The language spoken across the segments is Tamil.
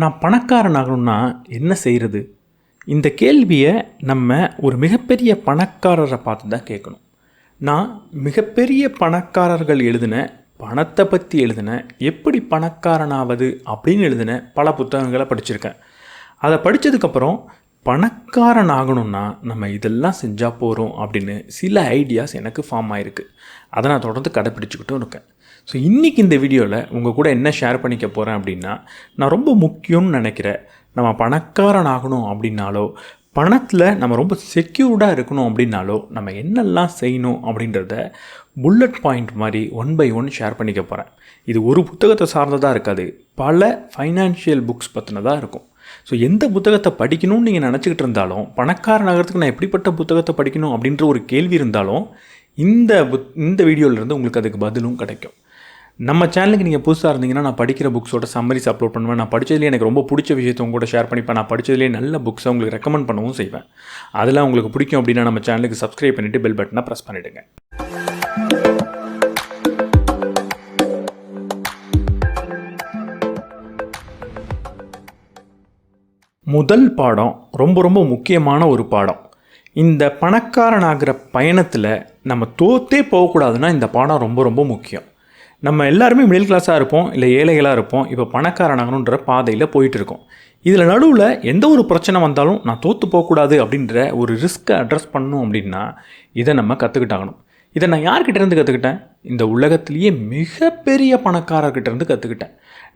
நான் பணக்காரன் ஆகணும்னா என்ன செய்கிறது? இந்த கேள்வியை நம்ம ஒரு மிகப்பெரிய பணக்காரரை பார்த்து தான் கேட்கணும். நான் மிகப்பெரிய பணக்காரர்கள் எழுதின பணத்தை பற்றி எழுதின எப்படி பணக்காரனாவது அப்படின்னு எழுதின பல புத்தகங்களை படிச்சிருக்கேன். அதை படித்ததுக்கப்புறம் பணக்காரன் ஆகணும்னா நம்ம இதெல்லாம் செஞ்சால் போகிறோம் அப்படின்னு சில ஐடியாஸ் எனக்கு ஃபார்ம் ஆகிருக்கு. அதை நான் தொடர்ந்து கடைப்பிடிச்சிக்கிட்டும் இருக்கேன். ஸோ இன்றைக்கி இந்த வீடியோவில் உங்கள் கூட என்ன ஷேர் பண்ணிக்க போகிறேன் அப்படின்னா, நான் ரொம்ப முக்கியம்னு நினைக்கிறேன் நம்ம பணக்காரன் ஆகணும் அப்படின்னாலோ, பணத்தில் நம்ம ரொம்ப செக்யூர்டாக இருக்கணும் அப்படின்னாலோ நம்ம என்னெல்லாம் செய்யணும் அப்படின்றத புல்லட் பாயிண்ட் மாதிரி 1 by 1 ஷேர் பண்ணிக்க போகிறேன். இது ஒரு புத்தகத்தை சார்ந்ததாக இருக்காது, பல ஃபைனான்ஷியல் புக்ஸ் பற்றினதாக இருக்கும். ஸோ எந்த புத்தகத்தை படிக்கணும்னு நீங்கள் நினச்சிக்கிட்டு இருந்தாலும், பணக்காரன் ஆகிறதுக்கு நான் எப்படிப்பட்ட புத்தகத்தை படிக்கணும் அப்படின்ற ஒரு கேள்வி இருந்தாலும் இந்த வீடியோவிலேருந்து உங்களுக்கு அதுக்கு பதிலும் கிடைக்கும். நம்ம சேனலுக்கு நீங்கள் புதுசாக இருந்தீங்கன்னா, நான் படிக்கிற புக்ஸோட சம்மரிஸ் அப்லோட் பண்ணுவேன். நான் படித்ததுலேயே எனக்கு ரொம்ப பிடிச்ச விஷயத்தை உங்க கூட ஷேர் பண்ணிப்பேன். நான் படித்ததுலேயே நல்ல புக்ஸை உங்களுக்கு ரெக்கமெண்ட் பண்ணவும் செய்வேன். அதெல்லாம் உங்களுக்கு பிடிக்கும் அப்படின்னா நம்ம சேனலுக்கு சப்ஸ்கிரைப் பண்ணிவிட்டு பெல் பட்டனை ப்ரெஸ் பண்ணிவிடுங்க. முதல் பாடம் ரொம்ப முக்கியமான ஒரு பாடம். இந்த பணக்காரனாகிற பயணத்தில் நம்ம தோற்றே போகக்கூடாதுன்னா இந்த பாடம் ரொம்ப முக்கியம். நம்ம எல்லாருமே மிடில் கிளாஸாக இருப்போம், இல்லை ஏழைகளாக இருப்போம். இப்போ பணக்காரனாகணுன்ற பாதையில் போயிட்டுருக்கோம். இதில் நடுவில் எந்த ஒரு பிரச்சனை வந்தாலும் நான் தோற்று போகக்கூடாது அப்படின்ற ஒரு ரிஸ்க்கை அட்ரஸ் பண்ணணும் அப்படின்னா இதை நம்ம கற்றுக்கிட்டாகணும். இதை நான் யார்கிட்டேருந்து கற்றுக்கிட்டேன்? இந்த உலகத்திலேயே மிகப்பெரிய பணக்காரர்கிட்டேருந்து கற்றுக்கிட்டேன்.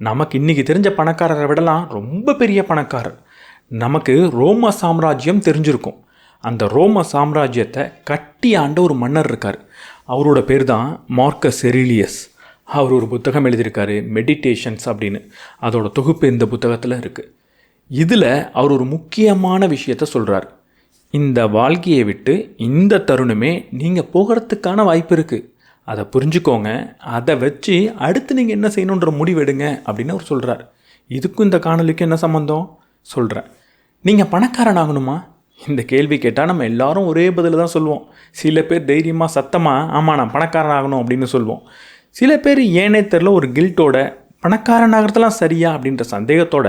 நமக்கு இன்றைக்கி தெரிஞ்ச பணக்காரரை விடலாம் ரொம்ப பெரிய பணக்காரர். நமக்கு ரோம சாம்ராஜ்யம் தெரிஞ்சிருக்கும். அந்த ரோம சாம்ராஜ்யத்தை கட்டி ஆண்ட ஒரு மன்னர் இருக்கார். அவரோட பேர் தான் மார்க்கஸ் எரிலியஸ். அவர் ஒரு புத்தகம் எழுதியிருக்காரு, மெடிடேஷன்ஸ் அப்படின்னு. அதோட தொகுப்பு இந்த புத்தகத்தில் இருக்குது. இதில் அவர் ஒரு முக்கியமான விஷயத்த சொல்கிறார். இந்த வாழ்க்கையை விட்டு இந்த தருணமே நீங்கள் போகிறதுக்கான வாய்ப்பு இருக்குது, அதை புரிஞ்சுக்கோங்க, அதை வச்சு அடுத்து நீங்கள் என்ன செய்யணுன்ற முடிவெடுங்க அப்படின்னு அவர் சொல்கிறார். இதுக்கும் இந்த காணொலிக்கும் என்ன சம்மந்தம் சொல்கிறேன். நீங்கள் பணக்காரன் ஆகணுமா? இந்த கேள்வி கேட்டால் நம்ம எல்லாரும் ஒரே பதில் தான் சொல்லுவோம். சில பேர் தைரியமாக சத்தமாக ஆமாம் நான் பணக்காரன் ஆகணும் அப்படின்னு சொல்லுவோம். சில பேர் ஏனே தெரில ஒரு கில்ட்டோட பணக்காரன் ஆகிறதுலாம் சரியா அப்படின்ற சந்தேகத்தோட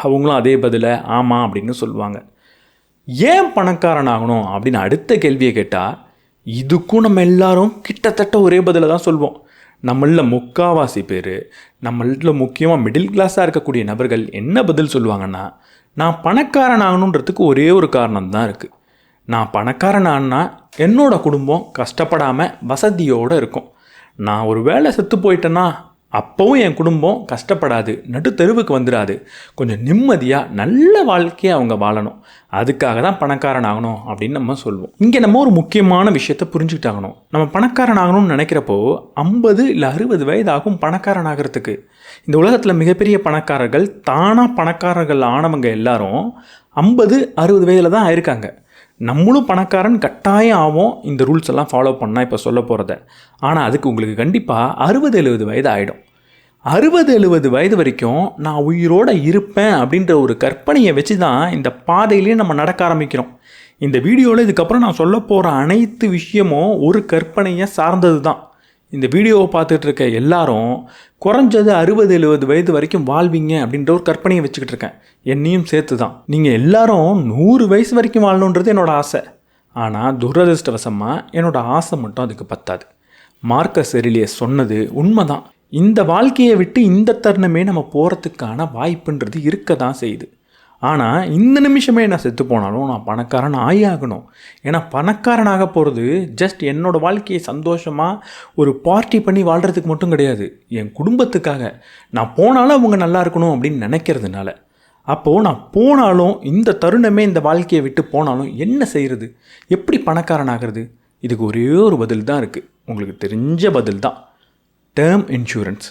அவங்களும் அதே பதிலை ஆமாம் அப்படின்னு சொல்லுவாங்க. ஏன் பணக்காரன் ஆகணும் அப்படின்னு அடுத்த கேள்வியை கேட்டால் இதுக்கும் நம்ம எல்லாரும் கிட்டத்தட்ட ஒரே பதிலை தான் சொல்லுவோம். நம்மளில் முக்கால்வாசி பேர், நம்மளில் முக்கியமாக மிடில் கிளாஸாக இருக்கக்கூடிய நபர்கள் என்ன பதில் சொல்லுவாங்கன்னா, நான் பணக்காரன் ஆகணுன்றதுக்கு ஒரே ஒரு காரணம் தான் இருக்குது. நான் பணக்காரன் ஆனா என்னோடய குடும்பம் கஷ்டப்படாமல் வசதியோடு இருக்கும். நான் ஒரு வேளை செத்து போயிட்டேன்னா அப்போவும் என் குடும்பம் கஷ்டப்படாது, நடு தெருவுக்கு வந்துடாது, கொஞ்சம் நிம்மதியாக நல்ல வாழ்க்கையை அவங்க வாழணும், அதுக்காக தான் பணக்காரன் ஆகணும் அப்படின்னு நம்ம சொல்லுவோம். இங்கே நம்ம ஒரு முக்கியமான விஷயத்தை புரிஞ்சுக்கிட்டாகணும். நம்ம பணக்காரன் ஆகணும்னு நினைக்கிறப்போ 50 இல்லை 60 வயது ஆகும் பணக்காரன் ஆகிறதுக்கு. இந்த உலகத்தில் மிகப்பெரிய பணக்காரர்கள், தானாக பணக்காரர்கள் ஆனவங்க எல்லாரும் 50-60 வயதில் தான் ஆயிருக்காங்க. நம்மளும் பணக்காரன் கட்டாயம் ஆகும் இந்த ரூல்ஸ் எல்லாம் ஃபாலோ பண்ணால் இப்போ சொல்ல போகிறத. ஆனால் அதுக்கு உங்களுக்கு கண்டிப்பாக 60-70 வயது ஆகிடும். 60-70 வயது வரைக்கும் நான் உயிரோடு இருப்பேன் அப்படின்ற ஒரு கற்பனையை வச்சு தான் இந்த பாதையிலேயே நம்ம நடக்க ஆரம்பிக்கிறோம். இந்த வீடியோவில் இதுக்கப்புறம் நான் சொல்ல போகிற அனைத்து விஷயமும் ஒரு கற்பனையை சார்ந்தது தான். இந்த வீடியோவை பார்த்துட்டு இருக்க எல்லாரும் குறைஞ்சது 60-70 வயது வரைக்கும் வாழ்வீங்க அப்படின்ற ஒரு கற்பனையை வச்சுக்கிட்டு இருக்கேன், என்னையும் சேர்த்து தான். நீங்கள் எல்லாரும் 100 வயசு வரைக்கும் வாழணுன்றது என்னோடய ஆசை. ஆனால் துரதிருஷ்டவசமாக என்னோடய ஆசை மட்டும் அதுக்கு பத்தாது. மார்க்கஸ் எரிலியஸ் சொன்னது உண்மைதான். இந்த வாழ்க்கையை விட்டு இந்த தருணமே நம்ம போகிறதுக்கான வாய்ப்புன்றது இருக்க தான் செய்யுது. ஆனால் இந்த நிமிஷமே நான் செத்து போனாலும் நான் பணக்காரன் ஆகணும். ஏன்னா பணக்காரனாக போகிறது ஜஸ்ட் என்னோடய வாழ்க்கையை சந்தோஷமாக ஒரு பார்ட்டி பண்ணி வாழ்கிறதுக்கு மட்டும் கிடையாது, என் குடும்பத்துக்காக. நான் போனாலும் அவங்க நல்லா இருக்கணும் அப்படின்னு நினைக்கிறதுனால. அப்போது நான் போனாலும் இந்த தருணமே இந்த வாழ்க்கையை விட்டு போனாலும் என்ன செய்கிறது, எப்படி பணக்காரன் ஆகிறது? இதுக்கு ஒரே ஒரு பதில் தான் இருக்குது, உங்களுக்கு தெரிஞ்ச பதில் தான், டேர்ம் இன்சூரன்ஸ்.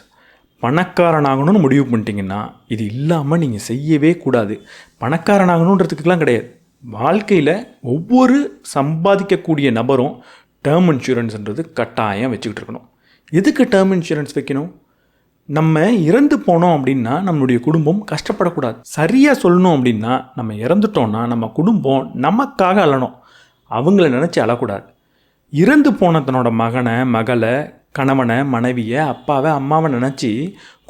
பணக்காரனாகணும்னு முடிவு பண்ணிட்டீங்கன்னா இது இல்லாமல் நீங்கள் செய்யவே கூடாது. பணக்காரனாகணுன்றதுக்கெலாம் கிடையாது, வாழ்க்கையில் ஒவ்வொரு சம்பாதிக்கக்கூடிய நபரும் டேர்ம் இன்சூரன்ஸ்ன்றது கட்டாயம் வச்சுக்கிட்டு இருக்கணும். எதுக்கு டேர்ம் இன்சூரன்ஸ் வைக்கணும்? நம்ம இறந்து போனோம் அப்படின்னா நம்மளுடைய குடும்பம் கஷ்டப்படக்கூடாது. சரியாக சொல்லணும் அப்படின்னா நம்ம இறந்துட்டோன்னா நம்ம குடும்பம் நமக்காக அழணும், அவங்கள நினச்சி அழக்கூடாது. இறந்து போன தன்னோட மகனை, மகளை, கணவனை, மனைவியை, அப்பாவை, அம்மாவை நினச்சி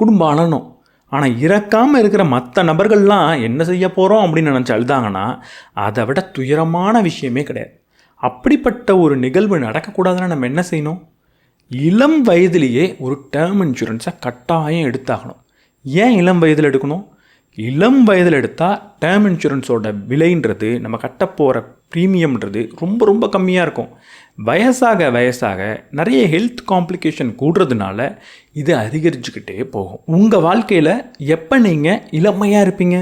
குடும்பம் அழணும். ஆனால் இறக்காமல் இருக்கிற மற்ற நபர்கள்லாம் என்ன செய்ய போகிறோம் அப்படின்னு நினச்சி அழுதாங்கன்னா அதை விட துயரமான விஷயமே கிடையாது. அப்படிப்பட்ட ஒரு நிகழ்வு நடக்கக்கூடாதுன்னா நம்ம என்ன செய்யணும்? இளம் வயதிலேயே ஒரு டேர்ம் இன்சூரன்ஸை கட்டாயம் எடுத்தாகணும். ஏன் இளம் வயதில் எடுக்கணும்? இளம் வயதில் எடுத்தால் டேர்ம் இன்சூரன்ஸோட விலைன்றது, நம்ம கட்டப்போகிற ப்ரீமியம்ன்றது ரொம்ப ரொம்ப கம்மியாக இருக்கும். வயசாக வயசாக நிறைய ஹெல்த் காம்ப்ளிகேஷன் கூடுறதுனால இது அதிகரிச்சுக்கிட்டே போகும். உங்கள் வாழ்க்கையில் எப்போ நீங்கள் இளமையாக இருப்பீங்க?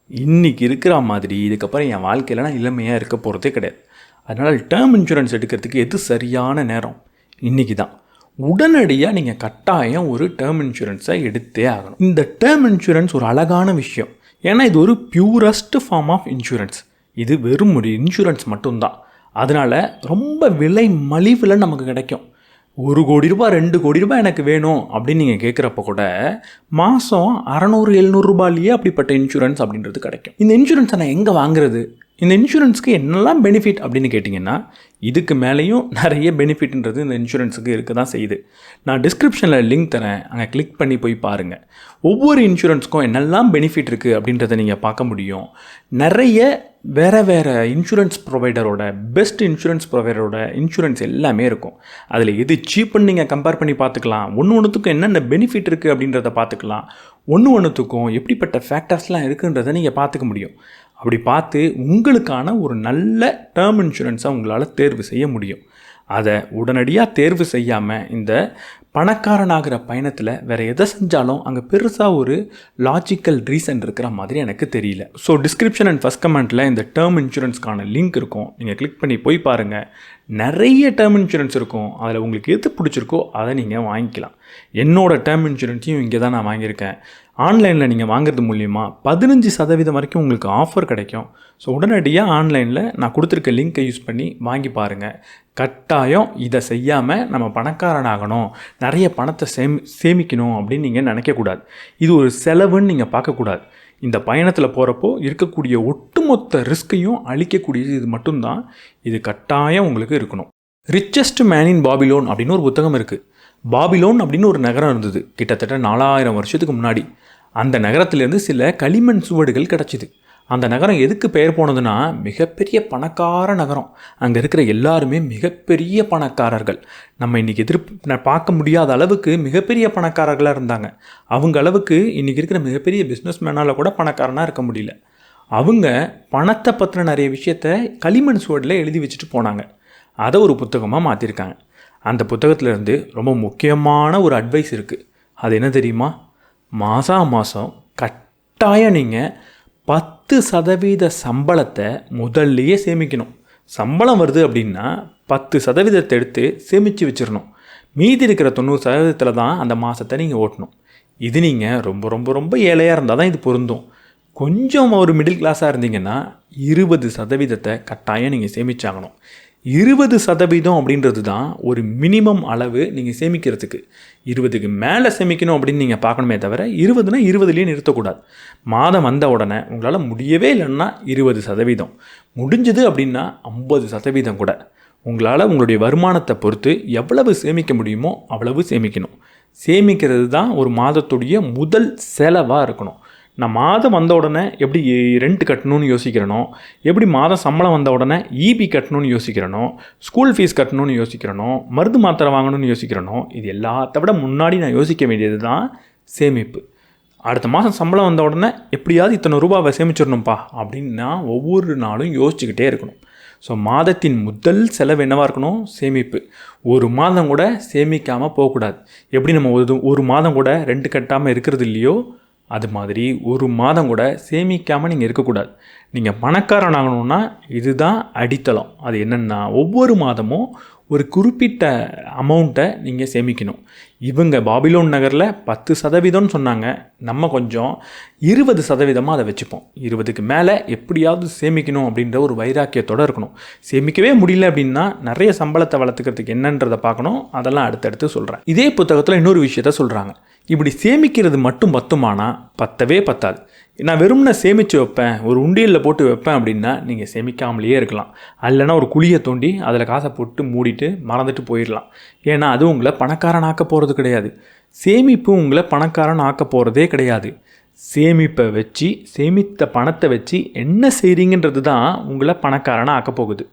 இன்றைக்கி இருக்கிற மாதிரி இதுக்கப்புறம் என் வாழ்க்கையில் நான் இளமையாக இருக்க போகிறதே கிடையாது. அதனால் டேர்ம் இன்சூரன்ஸ் எடுக்கிறதுக்கு எது சரியான நேரம்? இன்றைக்கி தான். உடனடியாக நீங்கள் கட்டாயம் ஒரு டேர்ம் இன்சூரன்ஸை எடுத்தே ஆகணும். இந்த டேர்ம் இன்சூரன்ஸ் ஒரு அழகான விஷயம். ஏன்னா இது ஒரு பியூரஸ்ட் ஃபார்ம் ஆஃப் இன்சூரன்ஸ். இது வெறும் ஒரு இன்சூரன்ஸ் மட்டும்தான். அதனால் ரொம்ப விலை மலிவில் நமக்கு கிடைக்கும். 1 கோடி ரூபாய் 2 கோடி ரூபாய் எனக்கு வேணும் அப்படின்னு நீங்கள் கேட்குறப்ப கூட மாதம் 600-700 ரூபாயிலேயே அப்படிப்பட்ட இன்சூரன்ஸ் அப்படின்றது கிடைக்கும். இந்த இன்சூரன்ஸை நான் எங்கே வாங்குறது? இந்த இன்சூரன்ஸுக்கு என்னெல்லாம் பெனிஃபிட் அப்படின்னு கேட்டிங்கன்னா, இதுக்கு மேலேயும் நிறைய பெனிஃபிட்ன்றது இந்த இன்சூரன்ஸுக்கு இருக்க தான் செய்யுது. நான் டிஸ்கிரிப்ஷனில் லிங்க் தரேன், அங்கே கிளிக் பண்ணி போய் பாருங்கள். ஒவ்வொரு இன்சூரன்ஸுக்கும் என்னெல்லாம் பெனிஃபிட் இருக்குது அப்படின்றத நீங்கள் பார்க்க முடியும். நிறைய வேறு இன்சூரன்ஸ் ப்ரொவைடரோட, பெஸ்ட் இன்சூரன்ஸ் ப்ரொவைடரோட இன்சூரன்ஸ் எல்லாமே இருக்கும். அதில் எது சீப்புன்னு நீங்கள் கம்பேர் பண்ணி பார்த்துக்கலாம். ஒன்றுத்துக்கும் என்னென்ன பெனிஃபிட் இருக்குது அப்படின்றத பார்த்துக்கலாம். ஒன்றுத்துக்கும் எப்படிப்பட்ட ஃபேக்டர்ஸ்லாம் இருக்குன்றதை நீங்கள் பார்த்துக்க முடியும். அப்படி பார்த்து உங்களுக்கான ஒரு நல்ல டேர்ம் இன்சூரன்ஸை உங்களால் தேர்வு செய்ய முடியும். அதை உடனடியாக தேர்வு செய்யாமல் இந்த பணக்காரனாகிற பயணத்தில் வேறு எதை செஞ்சாலும் அங்கே பெருசாக ஒரு லாஜிக்கல் ரீசன் இருக்கிற மாதிரி எனக்கு தெரியல. ஸோ டிஸ்கிரிப்ஷன் அண்ட் ஃபஸ்ட் கமெண்ட்டில் இந்த டேர்ம் இன்சூரன்ஸ்க்கான லிங்க் இருக்கும். நீங்கள் கிளிக் பண்ணி போய் பாருங்கள். நிறைய டேர்ம் இன்சூரன்ஸ் இருக்கும். அதில் உங்களுக்கு எது பிடிச்சிருக்கோ அதை நீங்கள் வாங்கிக்கலாம். என்னோடய டேர்ம் இன்சூரன்ஸையும் இங்கே தான் நான் வாங்கியிருக்கேன். ஆன்லைனில் நீங்கள் வாங்குறது மூலிமா 15% வரைக்கும் உங்களுக்கு ஆஃபர் கிடைக்கும். ஸோ உடனடியாக ஆன்லைனில் நான் கொடுத்துருக்க லிங்க்கை யூஸ் பண்ணி வாங்கி பாருங்கள். கட்டாயம் இதை செய்யாமல் நம்ம பணக்காரனாகணும், நிறைய பணத்தை சேமிக்கணும் அப்படின்னு நீங்கள் நினைக்கக்கூடாது. இது ஒரு செலவுன்னு நீங்கள் பார்க்கக்கூடாது. இந்த பயணத்தில் போகிறப்போ இருக்கக்கூடிய ஒட்டுமொத்த ரிஸ்கையும் அழிக்கக்கூடியது இது மட்டும்தான். இது கட்டாயம் உங்களுக்கு இருக்கணும். ரிச்சஸ்ட் மேன் இன் பாபிலோன் அப்படின்னு ஒரு புத்தகம் இருக்குது. பாபிலோன் அப்படின்னு ஒரு நகரம் இருந்தது கிட்டத்தட்ட 4000 வருஷத்துக்கு முன்னாடி. அந்த நகரத்திலேருந்து சில களிமண் சுவடுகள் கிடச்சிது. அந்த நகரம் எதுக்கு பெயர் போனதுன்னா, மிகப்பெரிய பணக்கார நகரம். அங்கே இருக்கிற எல்லாருமே மிகப்பெரிய பணக்காரர்கள். நம்ம இன்றைக்கி பார்க்க முடியாத அளவுக்கு மிகப்பெரிய பணக்காரர்களாக இருந்தாங்க. அவங்க அளவுக்கு இன்றைக்கி இருக்கிற மிகப்பெரிய பிஸ்னஸ் மேனால் கூட பணக்காரனாக இருக்க முடியல. அவங்க பணத்தை பற்றின நிறைய விஷயத்த களிமண் சுவடில் எழுதி வச்சுட்டு போனாங்க. அதை ஒரு புத்தகமாக மாற்றிருக்காங்க. அந்த புத்தகத்திலேருந்து ரொம்ப முக்கியமான ஒரு அட்வைஸ் இருக்குது. அது என்ன தெரியுமா? மாதம் கட்டாயம் நீங்கள் 10% சம்பளத்தை முதல்லையே சேமிக்கணும். சம்பளம் வருது அப்படின்னா 10% எடுத்து சேமித்து வச்சிடணும். மீதி இருக்கிற 90% தான் அந்த மாதத்தை நீங்கள் ஓட்டணும். இது நீங்கள் ரொம்ப ரொம்ப ரொம்ப ஏழையாக இருந்தால் தான் இது பொருந்தும். கொஞ்சம் ஒரு மிடில் கிளாஸாக இருந்தீங்கன்னா 20% கட்டாயம் நீங்கள் சேமிச்சாகணும். 20% அப்படின்றது தான் ஒரு மினிமம் அளவு நீங்கள் சேமிக்கிறதுக்கு. 20க்கு மேலே சேமிக்கணும் அப்படின்னு நீங்கள் பார்க்கணுமே தவிர 20னா 20லேயே நிறுத்தக்கூடாது. மாதம் வந்த உடனே உங்களால் முடியவே இல்லைன்னா 20%, முடிஞ்சது அப்படின்னா 50% கூட. உங்களால் உங்களுடைய வருமானத்தை பொறுத்து எவ்வளவு சேமிக்க முடியுமோ அவ்வளவு சேமிக்கணும். சேமிக்கிறது தான் ஒரு மாதத்துடைய முதல் செலவாக இருக்கணும். நான் மாதம் வந்த உடனே எப்படி ரெண்ட் கட்டணும்னு யோசிக்கிறனோ, எப்படி மாதம் சம்பளம் வந்த உடனே இபி கட்டணும்னு யோசிக்கிறனோ, ஸ்கூல் ஃபீஸ் கட்டணும்னு யோசிக்கிறனோ, மருந்து மாத்திரை வாங்கணும்னு யோசிக்கிறனோ, இது எல்லாத்த விட முன்னாடி நான் யோசிக்க வேண்டியது தான் சேமிப்பு. அடுத்த மாதம் சம்பளம் வந்த உடனே எப்படியாவது இத்தனை ரூபாவை சேமிச்சிடணும்ப்பா அப்படின்னு நான் ஒவ்வொரு நாளும் யோசிச்சுக்கிட்டே இருக்கணும். ஸோ மாதத்தின் முதல் செலவு என்னவாக இருக்கணும்? சேமிப்பு. ஒரு மாதம் கூட சேமிக்காமல் போகக்கூடாது. எப்படி நம்ம ஒரு மாதம் கூட ரெண்ட் கட்டாமல் இருக்கிறது இல்லையோ, அது மாதிரி ஒரு மாதம் கூட சேமிக்காமல் நீங்கள் இருக்கக்கூடாது. நீங்கள் பணக்காரன் ஆகணுன்னா இதுதான் அடித்தளம். அது என்னென்னா, ஒவ்வொரு மாதமும் ஒரு குறிப்பிட்ட அமௌண்ட்டை நீங்கள் சேமிக்கணும். இவங்க பாபிலோன் நகரில் 10% சொன்னாங்க. நம்ம கொஞ்சம் 20% அதை வச்சுப்போம். 20க்கு மேலே எப்படியாவது சேமிக்கணும் அப்படின்ற ஒரு வைராக்கியத்தோடு இருக்கணும். சேமிக்கவே முடியல அப்படின்னா நிறைய சம்பளத்தை வளர்த்துக்கிறதுக்கு என்னன்றதை பார்க்கணும். அதெல்லாம் அடுத்தடுத்து சொல்கிறேன். இதே புத்தகத்தில் இன்னொரு விஷயத்த சொல்கிறாங்க. இப்படி சேமிக்கிறது மட்டும் பத்தவே பத்தாது. நான் வெறும்னா சேமித்து வைப்பேன், ஒரு உண்டியலில் போட்டு வைப்பேன் அப்படின்னா நீங்கள் சேமிக்காமலேயே இருக்கலாம். இல்லைனா ஒரு குழியை தோண்டி அதில் காசை போட்டு மூடிட்டு மறந்துட்டு போயிடலாம். ஏன்னா அது உங்களை பணக்காரன் ஆக்க போகிறது கிடையாது. சேமிப்பு உங்களை பணக்காரன் ஆக்க போகிறதே கிடையாது. சேமிப்பை வச்சு, சேமித்த பணத்தை வச்சு என்ன செய்கிறீங்கன்றது தான் உங்களை பணக்காரனாக ஆக்க போகுது.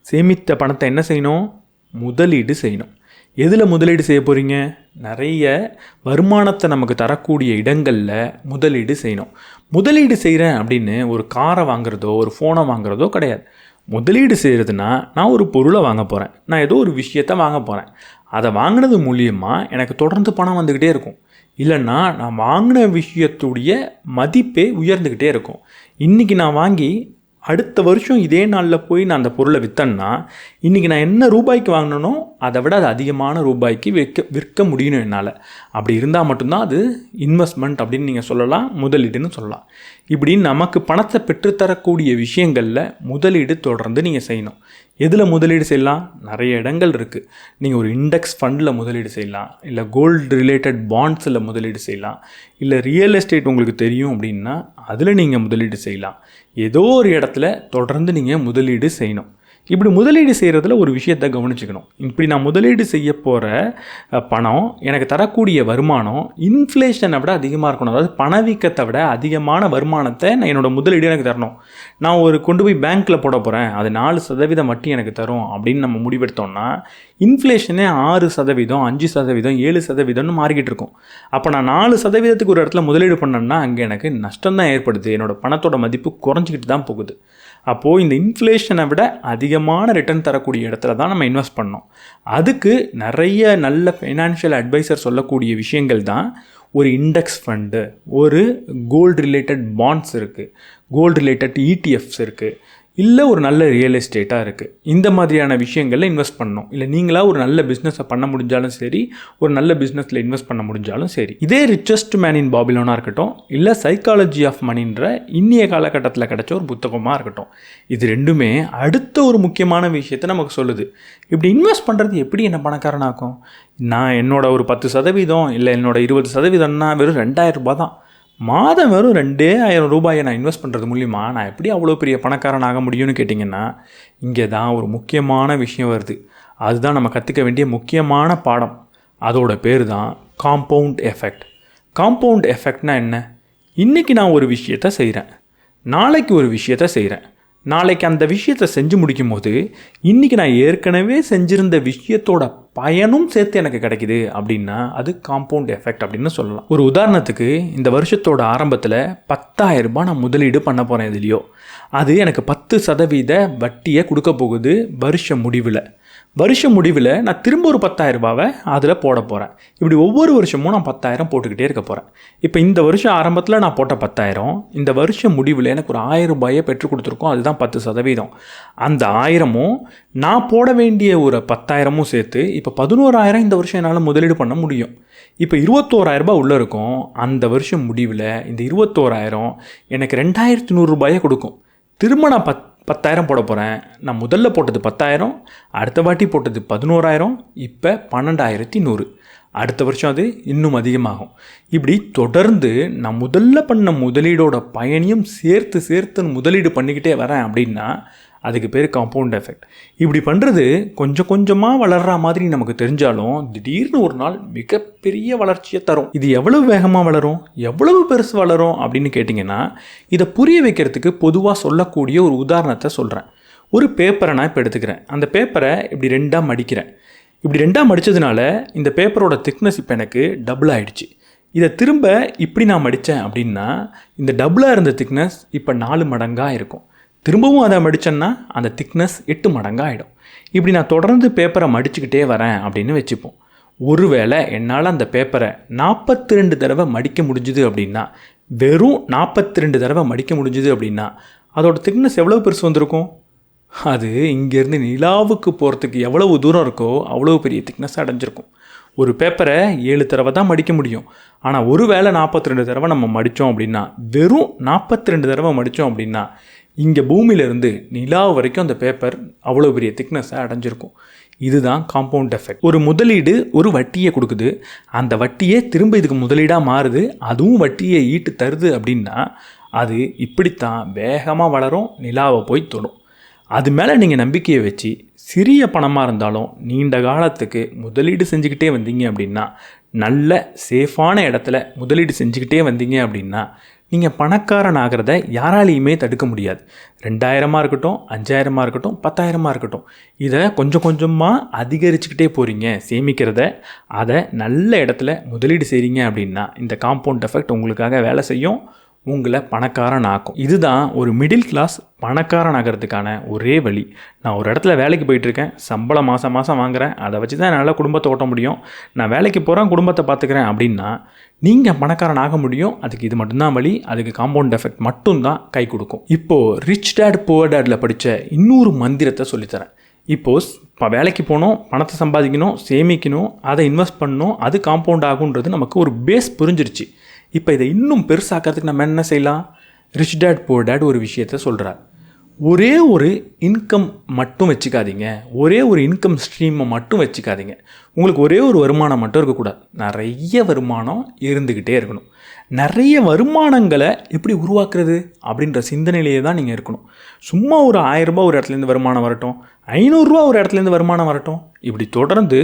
சேமித்த பணத்தை என்ன செய்யணும்? முதலீடு செய்யணும். எதில் முதலீடு செய்ய போகிறீங்க? நிறைய வருமானத்தை நமக்கு தரக்கூடிய இடங்களில் முதலீடு செய்யணும். முதலீடு செய்கிறேன் அப்படின்னு ஒரு காரை வாங்குறதோ ஒரு ஃபோனை வாங்குறதோ கிடையாது. முதலீடு செய்கிறதுனா, நான் ஒரு பொருளை வாங்க போகிறேன், நான் ஏதோ ஒரு விஷயத்தை வாங்க போகிறேன். அதை வாங்கினது மூலியமாக எனக்கு தொடர்ந்து பணம் வந்துக்கிட்டே இருக்கும். இல்லைன்னா நான் வாங்கின விஷயத்துடைய மதிப்பே உயர்ந்துக்கிட்டே இருக்கும். இன்றைக்கி நான் வாங்கி அடுத்த வருஷம் இதே நாளில் போய் நான் அந்த பொருளை விற்றேன்னா, இன்றைக்கி நான் என்ன ரூபாய்க்கு வாங்கினனோ அதை விட அது அதிகமான ரூபாய்க்கு விற்க முடியணும் என்னால். அப்படி இருந்தால் மட்டும்தான் அது இன்வெஸ்ட்மெண்ட் அப்படின்னு நீங்கள் சொல்லலாம், முதலீடுன்னு சொல்லலாம். இப்படி நமக்கு பணத்தை பெற்றுத்தரக்கூடிய விஷயங்களில் முதலீடு தொடர்ந்து நீங்கள் செய்யணும். எதில் முதலீடு செய்யலாம்? நிறைய இடங்கள் இருக்குது. நீங்கள் ஒரு இண்டெக்ஸ் ஃபண்டில் முதலீடு செய்யலாம், இல்லை கோல்டு ரிலேட்டட் பாண்ட்ஸில் முதலீடு செய்யலாம், இல்லை ரியல் எஸ்டேட் உங்களுக்கு தெரியும் அப்படின்னா அதில் நீங்கள் முதலீடு செய்யலாம். ஏதோ ஒரு இடத்துல தொடர்ந்து நீங்கள் முதலீடு செய்யணும். இப்படி முதலீடு செய்கிறதுல ஒரு விஷயத்தை கவனிச்சுக்கணும். இப்படி நான் முதலீடு செய்ய போகிற பணம் எனக்கு தரக்கூடிய வருமானம் இன்ஃப்ளேஷனை விட அதிகமாக இருக்கணும். அதாவது பணவீக்கத்தை விட அதிகமான வருமானத்தை நான் என்னோடய முதலீடு எனக்கு தரணும். நான் ஒரு கொண்டு போய் பேங்க்கில் போட போகிறேன், அது 4% வட்டி எனக்கு தரும் அப்படின்னு நம்ம முடிவெடுத்தோம்னா, இன்ஃப்ளேஷனே 6%, 5%, 7%ன்னு மாறிக்கிட்டு இருக்கும். அப்போ நான் 4%க்கு ஒரு இடத்துல முதலீடு பண்ணேன்னா அங்கே எனக்கு நஷ்டம்தான் ஏற்படுது. என்னோடய பணத்தோட மதிப்பு குறைஞ்சிக்கிட்டு தான் போகுது. அப்போது இந்த இன்ஃப்ளேஷனை விட அதிகமான ரிட்டர்ன் தரக்கூடிய இடத்துல தான் நம்ம இன்வெஸ்ட் பண்ணோம். அதுக்கு நிறைய நல்ல ஃபைனான்ஷியல் அட்வைசர் சொல்லக்கூடிய விஷயங்கள் தான் ஒரு இண்டெக்ஸ் ஃபண்டு, ஒரு கோல்டு ரிலேட்டட் பாண்ட்ஸ் இருக்குது, கோல்டு ரிலேட்டட் இடிஎஃப்ஸ் இருக்குது, இல்லை ஒரு நல்ல ரியல் எஸ்டேட்டாக இருக்குது. இந்த மாதிரியான விஷயங்களில் இன்வெஸ்ட் பண்ணணும். இல்லை நீங்களாக ஒரு நல்ல பிஸ்னஸை பண்ண முடிஞ்சாலும் சரி, ஒரு நல்ல பிஸ்னஸில் இன்வெஸ்ட் பண்ண முடிஞ்சாலும் சரி. இதே ரிச்சஸ்ட் மேன் இன் பாபிலோனாக இருக்கட்டும், இல்லை சைக்காலஜி ஆஃப் மணின்ற இன்னிய காலகட்டத்தில் கிடைச்ச ஒரு புத்தகமாக இருக்கட்டும், இது ரெண்டுமே அடுத்த ஒரு முக்கியமான விஷயத்தை நமக்கு சொல்லுது. இப்படி இன்வெஸ்ட் பண்ணுறது எப்படி என்ன பணக்காரனாக்கும்? நான் என்னோட ஒரு 10% இல்லை என்னோட 20%ன்னா வெறும் 2000 ரூபாய் தான். மாதம் வெறும் 2000 ரூபாயை நான் இன்வெஸ்ட் பண்ணுறது மூலிமா நான் எப்படி அவ்வளோ பெரிய பணக்காரன் ஆக முடியும்னு கேட்டிங்கன்னா, இங்கே தான் ஒரு முக்கியமான விஷயம் வருது. அதுதான் நம்ம கற்றுக்க வேண்டிய முக்கியமான பாடம். அதோட பேர் தான் காம்பவுண்ட் எஃபெக்ட். காம்பவுண்ட் எஃபெக்ட்னா என்ன? இன்றைக்கி நான் ஒரு விஷயத்தை செய்கிறேன், நாளைக்கு ஒரு விஷயத்தை செய்கிறேன், நாளைக்கு அந்த விஷயத்தை செஞ்சு முடிக்கும் போது இன்றைக்கி நான் ஏற்கனவே செஞ்சுருந்த விஷயத்தோட பயனும் சேர்த்து எனக்கு கிடைக்குது அப்படின்னா அது காம்பவுண்ட் எஃபெக்ட் அப்படின்னு சொல்லலாம். ஒரு உதாரணத்துக்கு, இந்த வருஷத்தோட ஆரம்பத்தில் 10,000 ரூபாய் நான் முதலீடு பண்ண போகிறேன் எதுலையோ, அது எனக்கு 10% வட்டியை கொடுக்க போகுது வருஷ முடிவில் நான் திரும்ப ஒரு 10,000 ரூபாவை அதில் போட போகிறேன். இப்படி ஒவ்வொரு வருஷமும் நான் 10,000 போட்டுக்கிட்டே இருக்க போகிறேன். இப்போ இந்த வருஷம் ஆரம்பத்தில் நான் போட்ட 10,000 இந்த வருஷம் முடிவில் எனக்கு ஒரு 1000 ரூபாயை பெற்றுக் கொடுத்துருக்கோம். அதுதான் 10%. அந்த 1000மும் நான் போட வேண்டிய ஒரு 10,000மும் சேர்த்து இப்போ 11,000 இந்த வருஷம் என்னால் முதலீடு பண்ண முடியும். இப்போ 21,000 ரூபாய் உள்ளே இருக்கும். அந்த வருஷம் முடிவில் இந்த 21,000 எனக்கு 2,100 ரூபாயை கொடுக்கும். திரும்ப நான் 10,000 போட போகிறேன். நான் முதல்ல போட்டது 10,000, அடுத்த வாட்டி போட்டது 11,000, இப்போ 12,100. அடுத்த வருஷம் அது இன்னும் அதிகமாகும். இப்படி தொடர்ந்து நான் முதல்ல பண்ண முதலீடோட பயனையும் சேர்த்து முதலீடு பண்ணிக்கிட்டே வரேன் அப்படின்னா அதுக்கு பேர் காம்பவுண்ட் எஃபெக்ட். இப்படி பண்ணுறது கொஞ்சம் கொஞ்சமாக வளர்கிற மாதிரி நமக்கு தெரிஞ்சாலும் திடீர்னு ஒரு நாள் மிகப்பெரிய வளர்ச்சியை தரும். இது எவ்வளவு வேகமாக வளரும், எவ்வளவு பெருசு வளரும் அப்படின்னு கேட்டிங்கன்னா, இதை புரிய வைக்கிறதுக்கு பொதுவாக சொல்லக்கூடிய ஒரு உதாரணத்தை சொல்கிறேன். ஒரு பேப்பரை நான் இப்போ எடுத்துக்கிறேன். அந்த பேப்பரை இப்படி 2ஆக மடிக்கிறேன். இப்படி 2ஆக மடித்ததுனால இந்த பேப்பரோட திக்னஸ் இப்போ எனக்கு டபுள் ஆகிடுச்சு. இதை திரும்ப இப்படி நான் மடித்தேன் அப்படின்னா இந்த டபுளாக இருந்த திக்னஸ் இப்போ 4 மடங்காக இருக்கும். திரும்பவும் அதை மடித்தேன்னா அந்த திக்னஸ் 8 மடங்காக ஆகிடும். இப்படி நான் தொடர்ந்து பேப்பரை மடிச்சுக்கிட்டே வரேன் அப்படின்னு வச்சுப்போம். ஒருவேளை என்னால் அந்த பேப்பரை 42 தடவை மடிக்க முடிஞ்சுது அப்படின்னா, வெறும் 42 தடவை மடிக்க முடிஞ்சுது அப்படின்னா அதோட திக்னஸ் எவ்வளோ பெருசு வந்திருக்கும்? அது இங்கேருந்து நிலாவுக்கு போகிறதுக்கு எவ்வளவு தூரம் இருக்கோ அவ்வளோ பெரிய திக்னஸ் அடைஞ்சிருக்கும். ஒரு பேப்பரை 7 தடவை தான் மடிக்க முடியும். ஆனால் ஒரு வேளை 42 தடவை நம்ம மடித்தோம் அப்படின்னா, வெறும் 42 தடவை மடித்தோம் அப்படின்னா இங்கே பூமியிலேருந்து நிலா வரைக்கும் அந்த பேப்பர் அவ்வளோ பெரிய திக்னஸை அடைஞ்சிருக்கும். இதுதான் காம்பவுண்ட் எஃபெக்ட். ஒரு முதலீடு ஒரு வட்டியை கொடுக்குது, அந்த வட்டியே திரும்ப இதுக்கு முதலீடாக மாறுது, அதுவும் வட்டியை ஈட்டு தருது அப்படின்னா அது இப்படித்தான் வேகமாக வளரும், நிலாவை போய் தொடும். அது மேலே நீங்கள் நம்பிக்கையை வச்சு சிறிய பணமாக இருந்தாலும் நீண்ட காலத்துக்கு முதலீடு செஞ்சுக்கிட்டே வந்தீங்க அப்படின்னா, நல்ல சேஃபான இடத்துல முதலீடு செஞ்சுக்கிட்டே வந்தீங்க அப்படின்னா நீங்கள் பணக்காரன் ஆகிறத யாராலையுமே தடுக்க முடியாது. 2000 இருக்கட்டும், 5000 இருக்கட்டும், 10,000 இருக்கட்டும், இதை கொஞ்சம் கொஞ்சமாக அதிகரிச்சுக்கிட்டே போகிறீங்க சேமிக்கிறத. அதை நல்ல இடத்துல முதலீடு செய்கிறீங்க அப்படின்னா இந்த காம்பவுண்ட் எஃபெக்ட் உங்களுக்காக வேலை செய்யும், உங்களை பணக்காரன் ஆக்கும். இதுதான் ஒரு மிடில் கிளாஸ் பணக்காரன் ஆகிறதுக்கான ஒரே வழி. நான் ஒரு இடத்துல வேலைக்கு போயிட்டுருக்கேன், சம்பளம் மாதம் மாதம் வாங்குகிறேன், அதை வச்சு தான் என்னால் குடும்பத்தை ஓட்ட முடியும், நான் வேலைக்கு போகிறேன், குடும்பத்தை பார்த்துக்கிறேன் அப்படின்னா நீங்கள் பணக்காரன் ஆக முடியும். அதுக்கு இது மட்டும்தான் வழி. அதுக்கு காம்பவுண்ட் எஃபெக்ட் மட்டும்தான் கை கொடுக்கும். இப்போது ரிச் டேட் புவர் டேடில் படித்த இன்னொரு மந்திரத்தை சொல்லித்தரேன். இப்போது இப்போ வேலைக்கு போகணும், பணத்தை சம்பாதிக்கணும், சேமிக்கணும், அதை இன்வெஸ்ட் பண்ணணும், அது காம்பவுண்ட் ஆகுன்றது நமக்கு ஒரு பேஸ் புரிஞ்சிருச்சு. இப்போ இதை இன்னும் பெருசாக்கிறதுக்கு நம்ம என்ன செய்யலாம்? ரிச் டேட் புவர் டேட் ஒரு விஷயத்த சொல்கிறார். ஒரே ஒரு இன்கம் மட்டும் வச்சுக்காதீங்க, ஒரே ஒரு இன்கம் ஸ்ட்ரீமை மட்டும் வச்சுக்காதீங்க. உங்களுக்கு ஒரே ஒரு வருமானம் மட்டும் இருக்கக்கூடாது, நிறைய வருமானம் இருந்துக்கிட்டே இருக்கணும். நிறைய வருமானங்களை எப்படி உருவாக்குறது அப்படின்ற சிந்தனையிலேயே தான் நீங்கள் இருக்கணும். சும்மா ஒரு 1000 ரூபாய் ஒரு இடத்துலேருந்து வருமானம் வரட்டும், 500 ரூபா ஒரு இடத்துலேருந்து வருமானம் வரட்டும், இப்படி தொடர்ந்து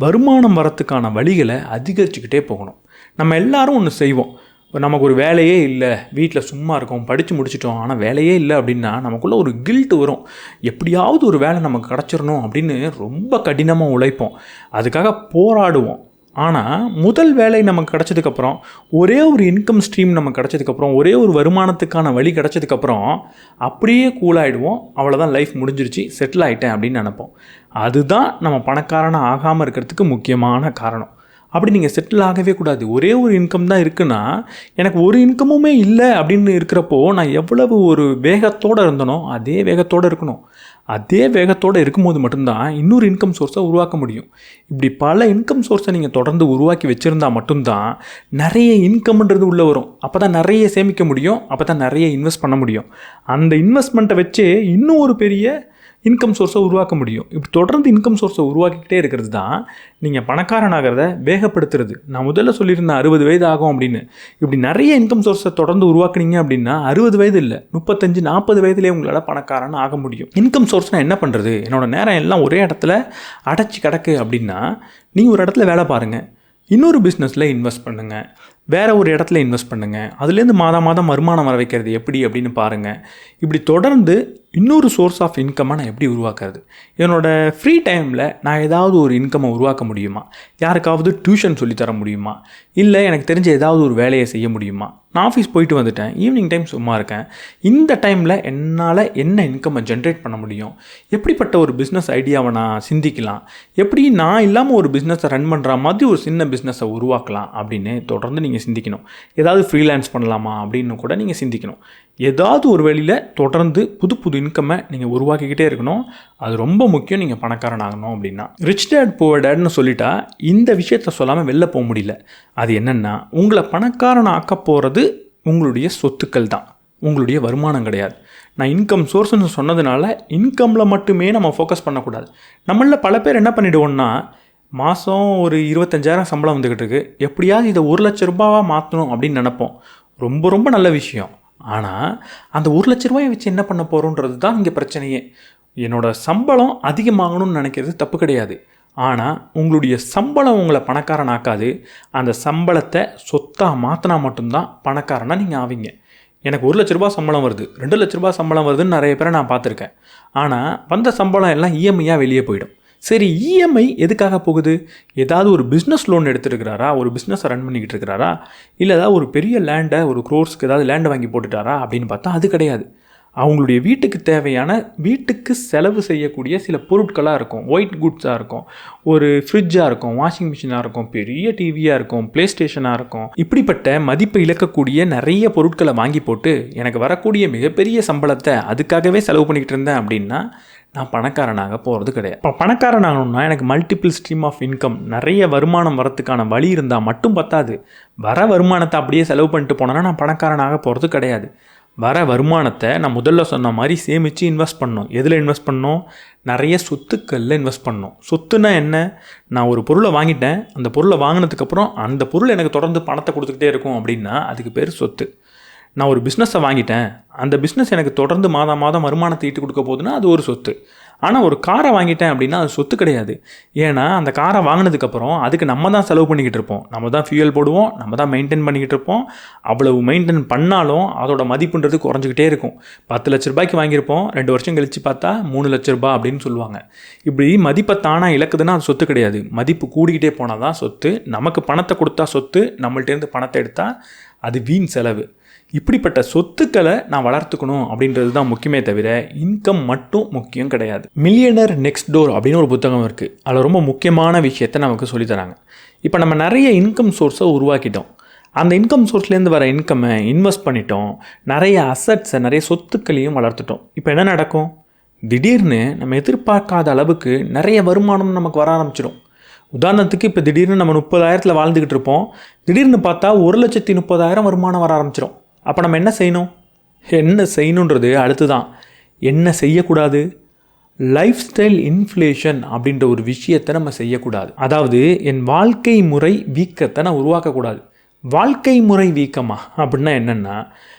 வருமானம் வரத்துக்கான வழிகளை அதிகரிச்சுக்கிட்டே போகணும். நம்ம எல்லாரும் ஒன்று செய்வோம். நமக்கு ஒரு வேலையே இல்லை, வீட்டில் சும்மா இருக்கோம், படித்து முடிச்சிட்டோம், ஆனால் வேலையே இல்லை அப்படின்னா நமக்குள்ளே ஒரு கில்ட் வரும். எப்படியாவது ஒரு வேலை நமக்கு கிடச்சிடணும் அப்படின்னு ரொம்ப கடினமாக உழைப்போம், அதுக்காக போராடுவோம். ஆனால் முதல் வேலை நமக்கு கிடச்சதுக்கப்புறம், ஒரே ஒரு இன்கம் ஸ்ட்ரீம் நமக்கு கிடச்சதுக்கப்புறம், ஒரே ஒரு வருமானத்துக்கான வழி கிடச்சதுக்கப்புறம் அப்படியே கூலாகிடுவோம். அவ்வளோதான், லைஃப் முடிஞ்சிருச்சு, செட்டில் ஆகிட்டேன் அப்படின்னு நினைப்போம். அதுதான் நம்ம பணக்காரனாக ஆகாமல் இருக்கிறதுக்கு முக்கியமான காரணம். அப்படி நீங்கள் செட்டில் ஆகவே கூடாது. ஒரே ஒரு இன்கம் தான் இருக்குன்னா, எனக்கு ஒரு இன்கமுமே இல்லை அப்படின்னு இருக்கிறப்போ நான் எவ்வளவு ஒரு வேகத்தோடு இருந்தனோ அதே வேகத்தோடு இருக்கணும். அதே வேகத்தோடு இருக்கும்போது மட்டும்தான் இன்னொரு இன்கம் சோர்ஸை உருவாக்க முடியும். இப்படி பல இன்கம் சோர்ஸை நீங்கள் தொடர்ந்து உருவாக்கி வச்சுருந்தா மட்டும்தான் நிறைய இன்கம்ன்றது உள்ளே வரும். அப்போ தான் நிறைய சேமிக்க முடியும், அப்போ தான் நிறைய இன்வெஸ்ட் பண்ண முடியும். அந்த இன்வெஸ்ட்மெண்ட்டை வச்சு இன்னும் ஒரு பெரிய இன்கம் சோர்ஸை உருவாக்க முடியும். இப்படி தொடர்ந்து இன்கம் சோர்ஸை உருவாக்கிக்கிட்டே இருக்கிறது தான் நீங்கள் பணக்காரனாகிறத வேகப்படுத்துறது. நான் முதல்ல சொல்லியிருந்தேன் 60 வயது ஆகும் அப்படின்னு. இப்படி நிறைய இன்கம் சோர்ஸை தொடர்ந்து உருவாக்குனீங்க அப்படின்னா 60 வயது இல்லை, 35-40 வயதுலேயே உங்களால் பணக்காரன் ஆக முடியும். இன்கம் சோர்ஸ்னால் என்ன பண்ணுறது? என்னோடய நேரம் எல்லாம் ஒரே இடத்துல அடைச்சி கிடக்கு அப்படின்னா நீங்கள் ஒரு இடத்துல வேலை பாருங்கள், இன்னொரு பிஸ்னஸில் இன்வெஸ்ட் பண்ணுங்கள், வேறு ஒரு இடத்துல இன்வெஸ்ட் பண்ணுங்கள், அதுலேருந்து மாதம் மாதம் வருமானம் வர வைக்கிறது எப்படி அப்படின்னு பாருங்கள். இப்படி தொடர்ந்து இன்னொரு சோர்ஸ் ஆஃப் இன்கம்மை நான் எப்படி உருவாக்குறது? என்னோடய ஃப்ரீ டைமில் நான் ஏதாவது ஒரு இன்கம்மை உருவாக்க முடியுமா? யாருக்காவது டியூஷன் சொல்லித்தர முடியுமா? இல்லை எனக்கு தெரிஞ்ச ஏதாவது ஒரு வேலையை செய்ய முடியுமா? நான் ஆஃபீஸ் போயிட்டு வந்துட்டேன், ஈவினிங் டைம் சும்மா இருக்கேன், இந்த டைமில் என்னால் என்ன இன்கம்மை ஜென்ரேட் பண்ண முடியும்? எப்படிப்பட்ட ஒரு பிஸ்னஸ் ஐடியாவை நான் சிந்திக்கலாம்? எப்படி நான் இல்லாமல் ஒரு பிஸ்னஸை ரன் பண்ணுற மாதிரி ஒரு சின்ன பிஸ்னஸை உருவாக்கலாம் அப்படின்னு தொடர்ந்து நீங்கள் சிந்திக்கணும். ஏதாவது ஃப்ரீலான்ஸ் பண்ணலாமா அப்படின்னு கூட நீங்கள் சிந்திக்கணும். ஏதாவது ஒரு வழியில் தொடர்ந்து புது புது இன்கம்மை நீங்கள் உருவாக்கிக்கிட்டே இருக்கணும். அது ரொம்ப முக்கியம் நீங்கள் பணக்காரன் ஆகணும் அப்படின்னா. ரிச் டேட் புவர் டேட்னு சொல்லிட்டா இந்த விஷயத்த சொல்லாமல் வெளில போக முடியல. அது என்னென்னா, உங்களை பணக்காரன் ஆக்க போகிறது உங்களுடைய சொத்துக்கள் தான், உங்களுடைய வருமானம் கிடையாது. நான் இன்கம் சோர்ஸ்னு சொன்னதுனால இன்கமில் மட்டுமே நம்ம ஃபோக்கஸ் பண்ணக்கூடாது. நம்மளில் பல பேர் என்ன பண்ணிவிடுவோன்னா, மாதம் ஒரு 25,000 சம்பளம் வந்துக்கிட்டு இருக்கு, எப்படியாவது இதை 1,00,000 ரூபாவாக மாற்றணும் அப்படின்னு நினப்போம். ரொம்ப ரொம்ப நல்ல விஷயம். ஆனால் அந்த 1,00,000 ரூபாயை வச்சு என்ன பண்ண போகிறோன்றது தான் இங்கே பிரச்சனையே. என்னோடய சம்பளம் அதிகமாகணும்னு நினைக்கிறது தப்பு கிடையாது. ஆனால் உங்களுடைய சம்பளம் உங்களை பணக்காரன் ஆக்காது. அந்த சம்பளத்தை சொத்தாக மாற்றினா மட்டும்தான் பணக்காரனாக நீங்கள் ஆவீங்க. எனக்கு 1,00,000 ரூபா சம்பளம் வருது, 2,00,000 ரூபா சம்பளம் வருதுன்னு நிறைய பேரை நான் பார்த்துருக்கேன். ஆனால் வந்த சம்பளம் எல்லாம் இஎம்ஐயாக வெளியே போயிடும். சரி, இஎம்ஐ எதுக்காக போகுது? ஏதாவது ஒரு பிஸ்னஸ் லோன் எடுத்துருக்கிறாரா, ஒரு பிஸ்னஸை ரன் பண்ணிக்கிட்டு இருக்கிறாரா, இல்லை ஏதாவது ஒரு பெரிய லேண்டை, ஒரு க்ரோர்ஸ்க்கு ஏதாவது லேண்டை வாங்கி போட்டுட்டாரா அப்படின்னு பார்த்தா அது கிடையாது. அவங்களுடைய வீட்டுக்கு தேவையான, வீட்டுக்கு செலவு செய்யக்கூடிய சில பொருட்களாக இருக்கும். ஒயிட் குட்ஸாக இருக்கும், ஒரு ஃப்ரிட்ஜாக இருக்கும், வாஷிங் மிஷினாக இருக்கும், பெரிய டிவியாக இருக்கும், ப்ளே ஸ்டேஷனாக இருக்கும். இப்படிப்பட்ட மதிப்பை இழக்கக்கூடிய நிறைய பொருட்களை வாங்கி போட்டு எனக்கு வரக்கூடிய மிகப்பெரிய சம்பளத்தை அதுக்காகவே செலவு பண்ணிக்கிட்டு இருந்தேன் அப்படின்னா நான் பணக்காரனாக போகிறது கிடையாது. இப்போ பணக்காரனாகணும்னா எனக்கு மல்டிபிள் ஸ்ட்ரீம் ஆஃப் இன்கம், நிறைய வருமானம் வரத்துக்கான வழி இருந்தால் மட்டும் பத்தாது. வர வருமானத்தை அப்படியே செலவு பண்ணிட்டு போனேன்னா நான் பணக்காரனாக போகிறது கிடையாது. வர வருமானத்தை நான் முதல்ல சொன்ன மாதிரி சேமித்து இன்வெஸ்ட் பண்ணணும். எதில் இன்வெஸ்ட் பண்ணணும்? நிறைய சொத்துக்களில் இன்வெஸ்ட் பண்ணணும். சொத்துனா என்ன? நான் ஒரு பொருளை வாங்கிட்டேன், அந்த பொருளை வாங்கினதுக்கப்புறம் அந்த பொருள் எனக்கு தொடர்ந்து பணத்தை கொடுத்துக்கிட்டே இருக்கும் அப்படின்னா அதுக்கு பேர் சொத்து. நான் ஒரு பிஸ்னஸை வாங்கிட்டேன், அந்த பிஸ்னஸ் எனக்கு தொடர்ந்து மாதம் மாதம் வருமானத்தை ஈட்டு கொடுக்க போகுதுன்னா அது ஒரு சொத்து. ஆனால் ஒரு காரை வாங்கிட்டேன் அப்படின்னா அது சொத்து கிடையாது. ஏன்னா அந்த காரை வாங்கினதுக்கப்புறம் அதுக்கு நம்ம தான் செலவு பண்ணிக்கிட்டு இருப்போம், நம்ம தான் ஃபியூயல் போடுவோம், நம்ம தான் மெயின்டைன் பண்ணிக்கிட்டு இருப்போம். அவ்வளவு மெயின்டைன் பண்ணாலும் அதோட மதிப்புன்றது குறைஞ்சிக்கிட்டே இருக்கும். 10 லட்ச ரூபாய்க்கு வாங்கியிருப்போம், 2 வருஷம் கழித்து பார்த்தா 3 லட்ச ரூபாய் அப்படின்னு சொல்லுவாங்க. இப்படி மதிப்பை தானாக இழக்குதுன்னா அது சொத்து கிடையாது. மதிப்பு கூடிக்கிட்டே போனால் தான் சொத்து. நமக்கு பணத்தை கொடுத்தா சொத்து, நம்மள்டேருந்து பணத்தை எடுத்தால் அது வீண் செலவு. இப்படிப்பட்ட சொத்துக்களை நான் வளர்த்துக்கணும் அப்படின்றது தான் முக்கியமே தவிர இன்கம் மட்டும் முக்கியம் கிடையாது. மில்லியனர் நெக்ஸ்ட் டோர் அப்படின்னு ஒரு புத்தகம் இருக்குது. அதில் ரொம்ப முக்கியமான விஷயத்தை நமக்கு சொல்லித்தராங்க. இப்போ நம்ம நிறைய இன்கம் சோர்ஸை உருவாக்கிட்டோம். அந்த இன்கம் சோர்ஸ்லேருந்து வர இன்கம்மை இன்வெஸ்ட் பண்ணிட்டோம், நிறைய அசட்ஸை, நிறைய சொத்துக்களையும் வளர்த்துட்டோம். இப்போ என்ன நடக்கும்? திடீர்னு நம்ம எதிர்பார்க்காத அளவுக்கு நிறைய வருமானம் நமக்கு வர ஆரம்பிச்சிடும். உதாரணத்துக்கு இப்போ திடீர்னு நம்ம 30,000 வாழ்ந்துக்கிட்டு இருப்போம், திடீர்னு பார்த்தா 1,30,000 வருமானம் வர ஆரம்பிச்சிடும். அப்போ நம்ம என்ன செய்யணும்? என்ன செய்யணுன்றது அடுத்து தான். என்ன செய்யக்கூடாது? லைஃப் ஸ்டைல் இன்ஃப்ளேஷன் அப்படின்ற ஒரு விஷயத்தை நம்ம செய்யக்கூடாது. அதாவது என் வாழ்க்கை முறை வீக்கத்தை நான் உருவாக்கக்கூடாது. வாழ்க்கை முறை வீக்கமா அப்படின்னா என்னென்னா,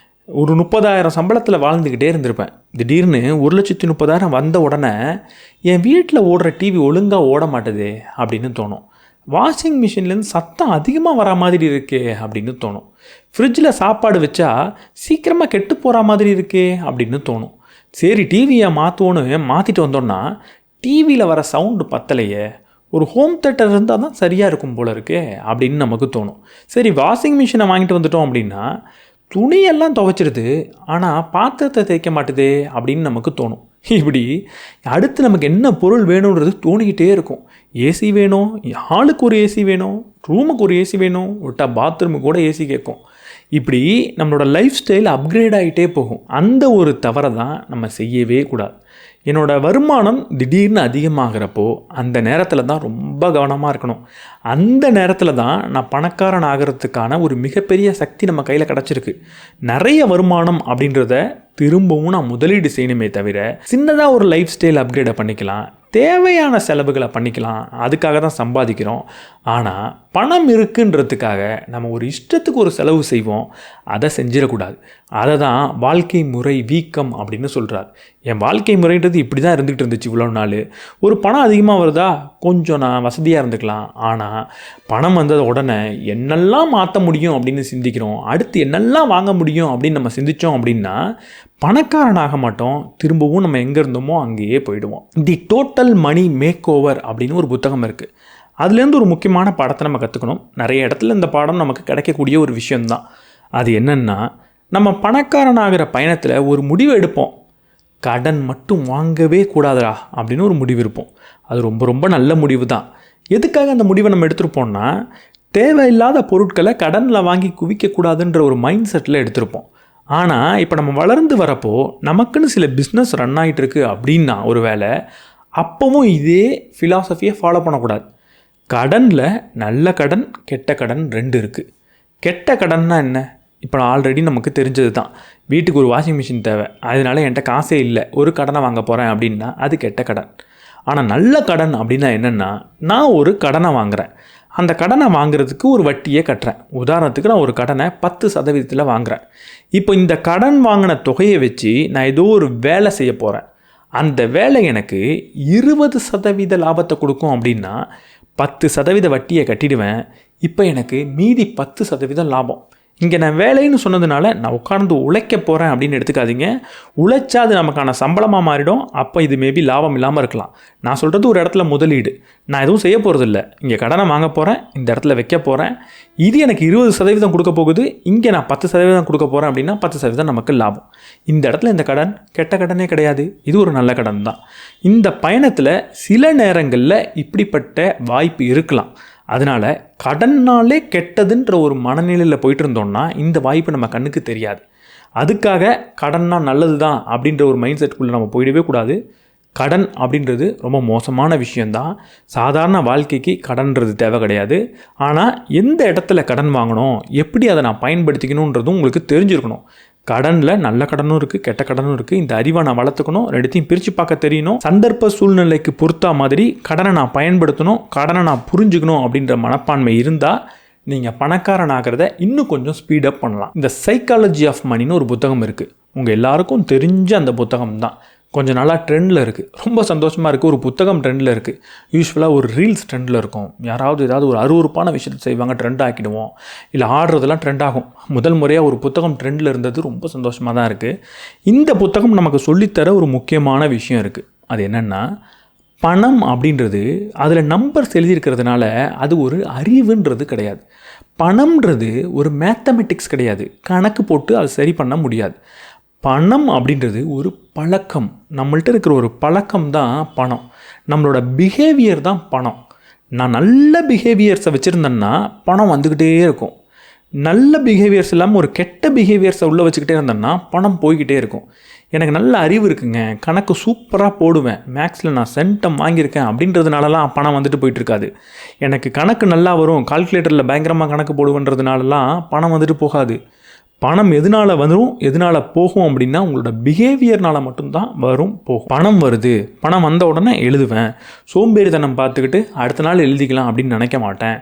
ஒரு 30,000 சம்பளத்தில் வாழ்ந்துக்கிட்டே இருந்திருப்பேன். திடீர்னு 1,30,000 வந்த உடனே என் வீட்டில் ஓடுற டிவி ஒழுங்காக ஓட மாட்டுதே அப்படின்னு தோணும். வாஷிங் மிஷின்லேருந்து சத்தம் அதிகமாக வர மாதிரி இருக்கே அப்படின்னு தோணும். ஃப்ரிட்ஜில் சாப்பாடு வச்சா சீக்கிரமாக கெட்டு போகிற மாதிரி இருக்கே அப்படின்னு தோணும். சரி டிவியை மாற்றுவோன்னு மாற்றிட்டு வந்தோன்னா டிவியில் வர சவுண்டு பத்தலையே, ஒரு ஹோம் தேட்டர் இருந்தால் தான் சரியாக இருக்கும் போல இருக்கே அப்படின்னு நமக்கு தோணும். சரி வாஷிங் மிஷினை வாங்கிட்டு வந்துட்டோம் அப்படின்னா துணியெல்லாம் துவைச்சிருது, ஆனால் பாத்திரத்தை தேய்க்க மாட்டுதே அப்படின்னு நமக்கு தோணும். இப்படி அடுத்து நமக்கு என்ன பொருள் வேணுன்றது தோணிக்கிட்டே இருக்கும். ஏசி வேணும், ஹாலுக்கு ஒரு ஏசி வேணும், ரூமுக்கு ஒரு ஏசி வேணும், விட்டால் பாத்ரூமுக்கு கூட ஏசி கேட்கும். இப்படி நம்மளோட லைஃப் ஸ்டைல் அப்கிரேட் ஆகிட்டே போகும். அந்த ஒரு தவறை தான் நம்ம செய்யவே கூடாது. என்னோடய வருமானம் திடீர்னு அதிகமாகிறப்போ அந்த நேரத்தில் தான் ரொம்ப கவனமாக இருக்கணும். அந்த நேரத்தில் தான் நான் பணக்காரன் ஆகிறதுக்கான ஒரு மிகப்பெரிய சக்தி நம்ம கையில் கிடச்சிருக்கு. நிறைய வருமானம் அப்படின்றத திரும்பவும் நான் முதலீடு செய்யணுமே தவிர சின்னதாக ஒரு லைஃப் ஸ்டைல் அப்கிரேடை பண்ணிக்கலாம், தேவையான செலவுகளை பண்ணிக்கலாம், அதுக்காக தான் சம்பாதிக்கிறோம். ஆனால் பணம் இருக்குன்றதுக்காக நம்ம ஒரு இஷ்டத்துக்கு ஒரு செலவு செய்வோம், அதை செஞ்சிடக்கூடாது. அதை தான் வாழ்க்கை முறை வீக்கம் அப்படின்னு சொல்கிறார். என் வாழ்க்கை முறைன்றது இப்படி தான் இருந்துகிட்டு இருந்துச்சு இவ்வளோ நாள். ஒரு பணம் அதிகமாக வருதா, கொஞ்சம் நான் வசதியாக இருந்துக்கலாம். ஆனால் பணம் வந்தது உடனே என்னெல்லாம் மாற்ற முடியும் அப்படின்னு சிந்திக்கிறோம், அடுத்து என்னெல்லாம் வாங்க முடியும் அப்படின்னு நம்ம சிந்தித்தோம் அப்படின்னா பணக்காரனாக மாட்டோம். திரும்பவும் நம்ம எங்கே இருந்தோமோ அங்கேயே போயிடுவோம். The total money makeover அப்படின்னு ஒரு புத்தகம் இருக்குது. அதுலேருந்து ஒரு முக்கியமான பாடத்தை நம்ம கற்றுக்கணும். நிறைய இடத்துல இந்த பாடம் நமக்கு கிடைக்கக்கூடிய ஒரு விஷயந்தான். அது என்னென்னா, நம்ம பணக்காரனாகிற பயணத்தில் ஒரு முடிவு எடுப்போம், கடன் மட்டும் வாங்கவே கூடாதா அப்படின்னு ஒரு முடிவு இருப்போம். அது ரொம்ப ரொம்ப நல்ல முடிவு தான். எதுக்காக அந்த முடிவை நம்ம எடுத்திருப்போம்னா, தேவையில்லாத பொருட்களை கடனில் வாங்கி குவிக்கக்கூடாதுன்ற ஒரு மைண்ட் செட்டில் எடுத்திருப்போம். ஆனால் இப்போ நம்ம வளர்ந்து வரப்போ நமக்குன்னு சில பிஸ்னஸ் ரன் ஆகிட்டுருக்கு அப்படின்னா ஒரு வேளை அப்போவும் இதே ஃபிலாசபியை ஃபாலோ பண்ணக்கூடாது. கடனில் நல்ல கடன் கெட்ட கடன் 2 இருக்குது. கெட்ட கடன்னா என்ன? இப்போ ஆல்ரெடி நமக்கு தெரிஞ்சது தான். வீட்டுக்கு ஒரு வாஷிங் மிஷின் தேவை, அதனால என்கிட்ட காசே இல்லை, ஒரு கடனை வாங்க போகிறேன் அப்படின்னா அது கெட்ட கடன். ஆனால் நல்ல கடன் அப்படின்னா என்னென்னா, நான் ஒரு கடனை வாங்குகிறேன், அந்த கடனை வாங்குறதுக்கு ஒரு வட்டியே கட்டுறேன். உதாரணத்துக்கு நான் ஒரு கடனை 10% வாங்குகிறேன். இப்போ இந்த கடன் வாங்கின தொகையை வச்சு நான் ஏதோ ஒரு வேலை செய்ய போகிறேன். அந்த வேலை எனக்கு 20% லாபத்தை கொடுக்கும் அப்படின்னா 10% வட்டியை கட்டிடுவேன். இப்போ எனக்கு மீதி 10% லாபம். இங்கே நான் வேலைன்னு சொன்னதுனால நான் உட்கார்ந்து உழைக்க போகிறேன் அப்படின்னு எடுத்துக்காதீங்க. உழைச்சா அது நமக்கான சம்பளமாக மாறிடும். அப்போ இது மேபி லாபம் இல்லாமல் இருக்கலாம். நான் சொல்கிறது ஒரு இடத்துல முதலீடு. நான் எதுவும் செய்ய போகிறதில்ல, இங்கே கடனை வாங்க போகிறேன், இந்த இடத்துல வைக்க போகிறேன். இது எனக்கு 20% கொடுக்க போகுது, இங்கே நான் 10% கொடுக்க போகிறேன் அப்படின்னா 10% நமக்கு லாபம். இந்த இடத்துல இந்த கடன் கெட்ட கடனே கிடையாது, இது ஒரு நல்ல கடன் தான். இந்த பயணத்தில் சில நேரங்களில் இப்படிப்பட்ட வாய்ப்பு இருக்கலாம். அதனால் கடன்னாலே கெட்டதுன்ற ஒரு மனநிலையில் போயிட்டு இருந்தோம்னா இந்த வாய்ப்பு நம்ம கண்ணுக்கு தெரியாது. அதுக்காக கடன்னா நல்லது தான் அப்படின்ற ஒரு மைண்ட் செட்டுக்குள்ளே நம்ம போயிடவே கூடாது. கடன் அப்படின்றது ரொம்ப மோசமான விஷயந்தான். சாதாரண வாழ்க்கைக்கு கடன்றது தேவை கிடையாது. ஆனால் எந்த இடத்துல கடன் வாங்கணும், எப்படி அதை நான் பயன்படுத்திக்கணுன்றதும் உங்களுக்கு தெரிஞ்சிருக்கணும். கடனில் நல்ல கடனும் இருக்குது, கெட்ட கடனும் இருக்குது. இந்த அறிவை நான் வளர்த்துக்கணும், ரெண்டுத்தையும் பிரித்து பார்க்க தெரியணும். சந்தர்ப்ப சூழ்நிலைக்கு பொறுத்தா மாதிரி கடனை நான் பயன்படுத்தணும், கடனை நான் புரிஞ்சுக்கணும் அப்படின்ற மனப்பான்மை இருந்தால் நீங்கள் பணக்காரன் ஆகிறத இன்னும் கொஞ்சம் ஸ்பீடப் பண்ணலாம். இந்த சைக்காலஜி ஆஃப் மணின்னு ஒரு புத்தகம் இருக்குது, உங்கள் எல்லாருக்கும் தெரிஞ்ச அந்த புத்தகம் தான். கொஞ்சம் நாளாக ட்ரெண்டில் இருக்குது. ரொம்ப சந்தோஷமாக இருக்குது. ஒரு புத்தகம் ட்ரெண்டில் இருக்குது. யூஸ்வலாக ஒரு ரீல்ஸ் ட்ரெண்டில் இருக்கும். யாராவது ஏதாவது ஒரு அருவருப்பான விஷயத்தை செய்வாங்க, ட்ரெண்ட் ஆக்கிடுவோம். இல்லை ஆடுறதெல்லாம் ட்ரெண்ட் ஆகும். முதல் முறையாக ஒரு புத்தகம் ட்ரெண்டில் இருந்தது ரொம்ப சந்தோஷமாக தான் இருக்குது. இந்த புத்தகம் நமக்கு சொல்லித்தர ஒரு முக்கியமான விஷயம் இருக்குது. அது என்னென்னா, பணம் அப்படின்றது அதில் நம்பர்ஸ் எழுதியிருக்கிறதுனால அது ஒரு அறிவுன்றது கிடையாது. பணம்ன்றது ஒரு மேத்தமெட்டிக்ஸ் கிடையாது. கணக்கு போட்டு அது சரி பண்ண முடியாது. பணம் அப்படின்றது ஒரு பழக்கம். நம்மள்ட்ட இருக்கிற ஒரு பழக்கம் தான் பணம். நம்மளோட பிஹேவியர் தான் பணம். நான் நல்ல பிஹேவியர்ஸை வச்சுருந்தேன்னா பணம் வந்துக்கிட்டே இருக்கும். நல்ல பிஹேவியர்ஸ் இல்லாமல் ஒரு கெட்ட பிஹேவியர்ஸை உள்ளே வச்சுக்கிட்டே இருந்தேன்னா பணம் போய்கிட்டே இருக்கும். எனக்கு நல்ல அறிவு இருக்குங்க, கணக்கு சூப்பராக போடுவேன், மேக்ஸில் நான் சென்டம் வாங்கியிருக்கேன் அப்படின்றதுனாலலாம் பணம் வந்துட்டு போயிட்டுருக்காது. எனக்கு கணக்கு நல்லா வரும், கால்குலேட்டரில் பயங்கரமாக கணக்கு போடுவேன்றதுனாலலாம் பணம் வந்துட்டு போகாது. பணம் எதனால் வரும், எதனால் போகும் அப்படின்னா உங்களோட பிஹேவியர்னால் மட்டும்தான் வரும் போகும். பணம் வருது, பணம் வந்த உடனே எழுதுவேன், சோம்பேறித்தனம் பார்த்துக்கிட்டு அடுத்த நாள் எழுதிக்கலாம் அப்படின்னு நினைக்க மாட்டேன்.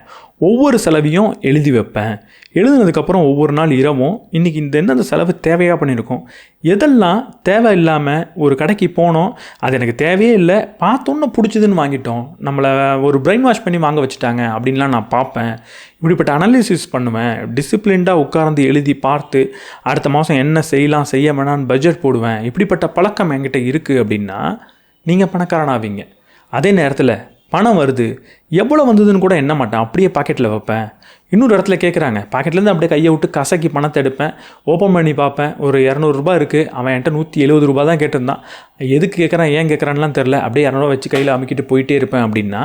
ஒவ்வொரு செலவையும் எழுதி வைப்பேன். எழுதுனதுக்கப்புறம் ஒவ்வொரு நாள் இரவும் இன்றைக்கி எந்தெந்த செலவு தேவையாக பண்ணியிருக்கோம், எதெல்லாம் தேவை இல்லாமல் ஒரு கடைக்கு போனோம், அது எனக்கு தேவையே இல்லை, பார்த்தோன்னு பிடிச்சதுன்னு வாங்கிட்டோம், நம்மளை ஒரு பிரெயின் வாஷ் பண்ணி வாங்க வச்சுட்டாங்க அப்படின்லாம் நான் பார்ப்பேன். இப்படிப்பட்ட அனாலிசிஸ் பண்ணுவேன். டிசிப்ளின்டாக உட்கார்ந்து எழுதி பார்த்து அடுத்த மாதம் என்ன செய்யலாம் செய்ய வேணான்னு பட்ஜெட் போடுவேன். இப்படிப்பட்ட பழக்கம் என்கிட்ட இருக்குது அப்படின்னா நீங்கள் பணக்காரனாவீங்க. அதே நேரத்தில் பணம் வருது, எவ்வளோ வந்ததுன்னு கூட எண்ண மாட்டேன், அப்படியே பாக்கெட்டில் வைப்பேன். இன்னொரு இடத்துல கேட்குறாங்க, பாக்கெட்லேருந்து அப்படியே கையை விட்டு கசக்கி பணத்தை எடுப்பேன், ஓப்பன் பண்ணி பார்ப்பேன், ஒரு 200 ரூபா இருக்குது, அவன் என்கிட்ட 170 ரூபா தான் கேட்டிருந்தான், எதுக்கு கேட்குறான் ஏன் கேட்குறான்லாம் தெரில, அப்படியே 200 வச்சு கையில் அமுக்கிட்டு போயிட்டே இருப்பேன். அப்படின்னா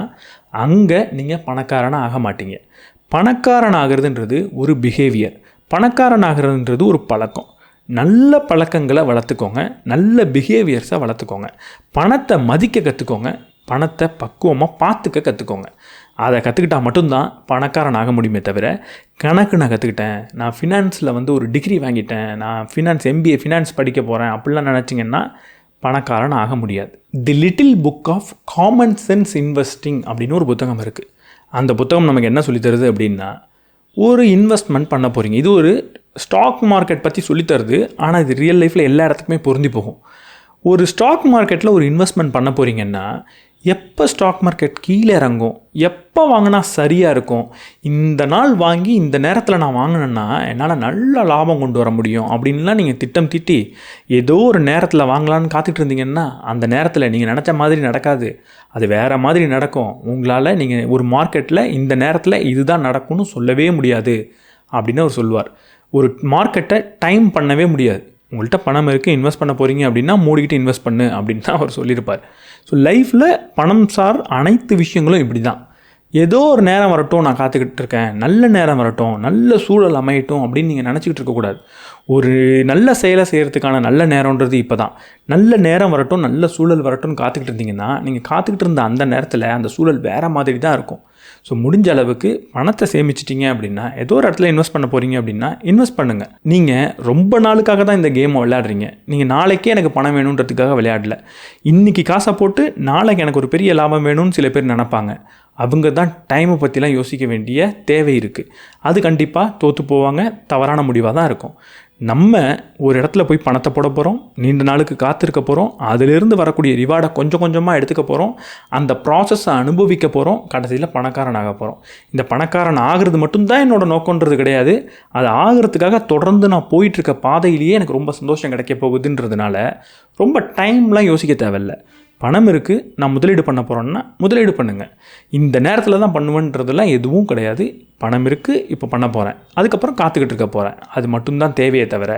அங்கே நீங்கள் பணக்காரனாக ஆக மாட்டீங்க. பணக்காரன் ஆகிறதுன்றது ஒரு பிஹேவியர், பணக்காரன் ஆகிறதுன்றது ஒரு பழக்கம். நல்ல பழக்கங்களை வளர்த்துக்கோங்க, நல்ல பிஹேவியர்ஸை வளர்த்துக்கோங்க, பணத்தை மதிக்க கற்றுக்கோங்க, பணத்தை பக்குவமாக பார்த்துக்க கற்றுக்கோங்க. அதை கற்றுக்கிட்டால் மட்டும்தான் பணக்காரன் ஆக முடியுமே தவிர, கணக்கு நான் கற்றுக்கிட்டேன், நான் ஃபினான்ஸில் ஒரு டிகிரி வாங்கிட்டேன், நான் MBA ஃபினான்ஸ் படிக்க போகிறேன் அப்படிலாம் நினச்சிங்கன்னா பணக்காரன் ஆக முடியாது. The little book of common sense investing அப்படின்னு ஒரு புத்தகம் இருக்குது. அந்த புத்தகம் நமக்கு என்ன சொல்லித்தருது அப்படின்னா, ஒரு இன்வெஸ்ட்மெண்ட் பண்ண போகிறீங்க. இது ஒரு ஸ்டாக் மார்க்கெட் பற்றி சொல்லித்தருது, ஆனால் இது ரியல் லைஃப்பில் எல்லா இடத்துக்குமே பொருந்தி போகும். ஒரு ஸ்டாக் மார்க்கெட்டில் ஒரு இன்வெஸ்ட்மெண்ட் பண்ண போகிறீங்கன்னா, எப்போ ஸ்டாக் மார்க்கெட் கீழே இறங்கும், எப்போ வாங்கினா சரியாக இருக்கும், இந்த நாள் வாங்கி இந்த நேரத்தில் நான் வாங்கினேன்னா என்னால் நல்ல லாபம் கொண்டு வர முடியும் அப்படின்லாம் நீங்கள் திட்டம் தீட்டி ஏதோ ஒரு நேரத்தில் வாங்கலான்னு காத்துட்டு இருந்தீங்கன்னா அந்த நேரத்தில் நீங்கள் நினச்ச மாதிரி நடக்காது, அது வேறு மாதிரி நடக்கும். உங்களால் நீங்கள் ஒரு மார்க்கெட்டில் இந்த நேரத்தில் இதுதான் நடக்கும்னு சொல்லவே முடியாது அப்படின்னு அவர் சொல்லுவார். ஒரு மார்க்கெட்டை டைம் பண்ணவே முடியாது. உங்கள்கிட்ட பணம் இருக்குது, இன்வெஸ்ட் பண்ண போகிறீங்க அப்படின்னா மூடிக்கிட்டு இன்வெஸ்ட் பண்ணு அப்படின்னு தான் அவர் சொல்லியிருப்பார். ஸோ லைஃப்பில் பணம் சார் அனைத்து விஷயங்களும் இப்படி தான். ஏதோ ஒரு நேரம் வரட்டும், நான் காத்துக்கிட்டு இருக்கேன், நல்ல நேரம் வரட்டும், நல்ல சூழல் அமையட்டும் அப்படின்னு நீங்கள் நினச்சிக்கிட்டு இருக்கக்கூடாது. ஒரு நல்ல செயலை செய்கிறதுக்கான நல்ல நேரம்ன்றது இப்போ தான். நல்ல நேரம் வரட்டும், நல்ல சூழல் வரட்டும்னு காத்துக்கிட்டு இருந்தீங்கன்னா நீங்கள் காத்துக்கிட்டு இருந்த அந்த நேரத்தில் அந்த சூழல் வேறு மாதிரி தான் இருக்கும். ஸோ முடிஞ்ச அளவுக்கு பணத்தை சேமிச்சிட்டிங்க அப்படின்னா, ஏதோ ஒரு இடத்துல இன்வெஸ்ட் பண்ண போகிறீங்க அப்படின்னா இன்வெஸ்ட் பண்ணுங்கள். நீங்கள் ரொம்ப நாளுக்காக தான் இந்த கேமை விளையாடுறீங்க. நீங்கள் நாளைக்கே எனக்கு பணம் வேணுன்றதுக்காக விளையாடல. இன்றைக்கி காசை போட்டு நாளைக்கு எனக்கு ஒரு பெரிய லாபம் வேணும்னு சில பேர் நினைப்பாங்க. அவங்க தான் டைமை பற்றிலாம் யோசிக்க வேண்டிய தேவை இருக்குது. அது கண்டிப்பாக தோற்று போவாங்க, தவறான முடிவாக தான் இருக்கும். நம்ம ஒரு இடத்துல போய் பணத்தை போட போகிறோம், நீண்ட நாளுக்கு காத்திருக்க போகிறோம், அதிலிருந்து வரக்கூடிய ரிவார்டை கொஞ்சம் கொஞ்சமாக எடுத்துக்க போகிறோம், அந்த ப்ராசஸை அனுபவிக்க போகிறோம், கடைசியில் பணக்காரன் ஆக போகிறோம். இந்த பணக்காரன் ஆகிறது மட்டும்தான் என்னோடய நோக்கன்றது கிடையாது. அது ஆகிறதுக்காக தொடர்ந்து நான் போயிட்டுருக்க பாதையிலேயே எனக்கு ரொம்ப சந்தோஷம் கிடைக்க போகுதுன்றதுனால ரொம்ப டைம்லாம் யோசிக்க தேவையில்லை. பணம் இருக்குது, நான் முதலீடு பண்ண போகிறேன்னா முதலீடு பண்ணுங்கள். இந்த நேரத்தில் தான் பண்ணுவேன்றதெல்லாம் எதுவும் கிடையாது. பணம் இருக்குது, இப்போ பண்ண போகிறேன், அதுக்கப்புறம் காத்துக்கிட்டு இருக்க போகிறேன், அது மட்டும்தான் தேவையே தவிர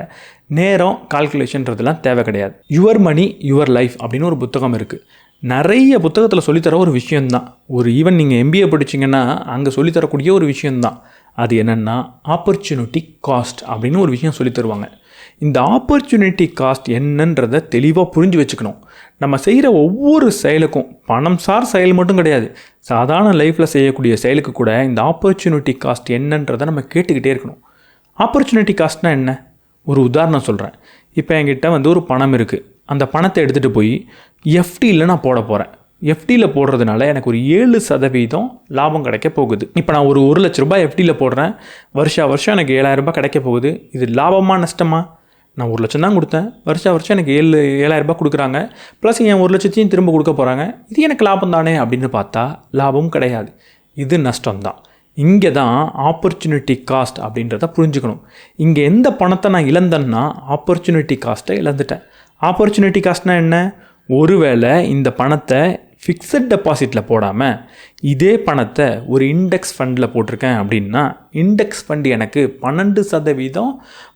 நேரம் கால்குலேஷன்றதுலாம் தேவை கிடையாது. யுவர் மணி யுவர் லைஃப் அப்படின்னு ஒரு புத்தகம் இருக்குது. நிறைய புத்தகத்தில் சொல்லித்தர ஒரு விஷயந்தான். ஒரு ஈவன் நீங்கள் MBA படிச்சிங்கன்னா அங்கே சொல்லித்தரக்கூடிய ஒரு விஷயந்தான். அது என்னென்னா ஆப்பர்ச்சுனிட்டி காஸ்ட் அப்படின்னு ஒரு விஷயம் சொல்லித்தருவாங்க. இந்த ஆப்பர்ச்சுனிட்டி காஸ்ட் என்னன்றதை தெளிவாக புரிஞ்சு வச்சுக்கணும். நம்ம செய்கிற ஒவ்வொரு செயலுக்கும், பணம் சார் செயல் மட்டும் கிடையாது, சாதாரண லைஃப்பில் செய்யக்கூடிய செயலுக்கு கூட இந்த ஆப்பர்ச்சுனிட்டி காஸ்ட் என்னன்றதை நம்ம கேட்டுக்கிட்டே இருக்கணும். ஆப்பர்ச்சுனிட்டி காஸ்ட்னால் என்ன? ஒரு உதாரணம் சொல்கிறேன். இப்போ என்கிட்ட ஒரு பணம் இருக்குது, அந்த பணத்தை எடுத்துகிட்டு போய் FDயில் நான் போட போகிறேன். FDயில் போடுறதுனால எனக்கு ஒரு 7% லாபம் கிடைக்க போகுது. இப்போ நான் ஒரு 1 லட்ச ரூபாய் FDயில் போடுறேன், வருஷம் எனக்கு 7,000 ரூபாய் கிடைக்க போகுது. இது லாபமாக நஷ்டமா? நான் 1 லட்சம் தான் கொடுத்தேன், வருஷம் எனக்கு 7,000 ரூபாய் கொடுக்குறாங்க, ப்ளஸ் என் 1 லட்சத்தையும் திரும்ப கொடுக்க போகிறாங்க, இது எனக்கு லாபம் தானே அப்படின்னு பார்த்தா லாபமும் கிடையாது, இது நஷ்டம்தான். இங்கே தான் ஆப்பர்ச்சுனிட்டி காஸ்ட் அப்படின்றத புரிஞ்சுக்கணும். இங்கே எந்த பணத்தை நான் இழந்தேன்னா ஆப்பர்ச்சுனிட்டி காஸ்ட்டை இழந்துட்டேன். ஆப்பர்ச்சுனிட்டி காஸ்ட்னா என்ன? ஒருவேளை இந்த பணத்தை ஃபிக்ஸட் டெபாசிட்டில் போடாமல் இதே பணத்தை ஒரு இண்டெக்ஸ் ஃபண்டில் போட்டிருக்கேன் அப்படின்னா இண்டெக்ஸ் ஃபண்ட் எனக்கு 12%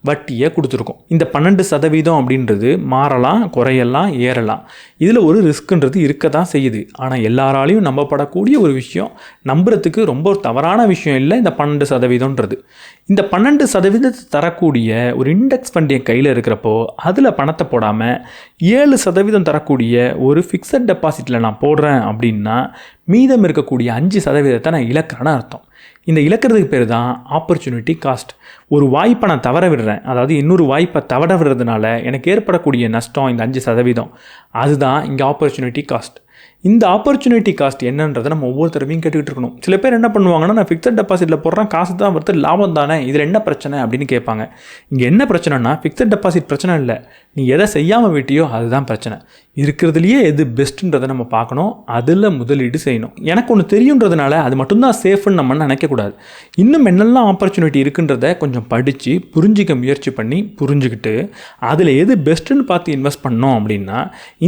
வட்டியை கொடுத்துருக்கும். இந்த 12% அப்படின்றது மாறலாம், குறையலாம், ஏறலாம். இதில் ஒரு ரிஸ்க்குன்றது இருக்க தான் செய்யுது. ஆனால் எல்லாராலையும் நம்பப்படக்கூடிய ஒரு விஷயம், நம்புறதுக்கு ரொம்ப ஒரு தவறான விஷயம் இல்லை இந்த 12%ன்றது. இந்த 12% தரக்கூடிய ஒரு இண்டெக்ஸ் ஃபண்ட் என் கையில் இருக்கிறப்போ அதில் பணத்தை போடாமல் 7% தரக்கூடிய ஒரு ஃபிக்ஸட் டெபாசிட்டில் நான் போடுறேன் அப்படின்னா மீதம் இருக்கக்கூடிய 5% நான் இழக்கிறேன்னு அர்த்தம். இந்த இழக்கிறதுக்கு பேர் தான் ஆப்பர்ச்சுனிட்டி காஸ்ட். ஒரு வாய்ப்பை நான் தவற விடுறேன், அதாவது இன்னொரு வாய்ப்பை தவற விடுறதுனால எனக்கு ஏற்படக்கூடிய நஷ்டம் இந்த 5%, அதுதான் இங்கே ஆப்பர்ச்சுனிட்டி காஸ்ட். இந்த ஆப்பர்ச்சுனிட்டி காஸ்ட் என்னன்றதை நம்ம ஒவ்வொரு தடவையும் கேட்டுக்கிட்டு இருக்கணும். சில பேர் என்ன பண்ணுவாங்கன்னா, நான் ஃபிக்ஸட் டெபாசிட்டில் போடுறேன், காசு தான் வருது, லாபம் தானே, இதில் என்ன பிரச்சனை அப்படின்னு கேட்பாங்க. இங்கே என்ன பிரச்சனைனா, ஃபிக்ஸட் டெபாசிட் பிரச்சனை இல்லை, நீ எதை செய்யாமல் விட்டியோ அதுதான் பிரச்சனை. இருக்கிறதுலையே எது பெஸ்ட்டுன்றதை நம்ம பார்க்கணும், அதில் முதலீடு செய்யணும். எனக்கு ஒன்று தெரியுன்றதுனால அது மட்டும்தான் சேஃப்னு நம்ம நினைக்கக்கூடாது. இன்னும் என்னெல்லாம் ஆப்பர்ச்சுனிட்டி இருக்குன்றதை கொஞ்சம் படித்து புரிஞ்சிக்க முயற்சி பண்ணி புரிஞ்சுக்கிட்டு அதில் எது பெஸ்ட்டுன்னு பார்த்து இன்வெஸ்ட் பண்ணோம் அப்படின்னா,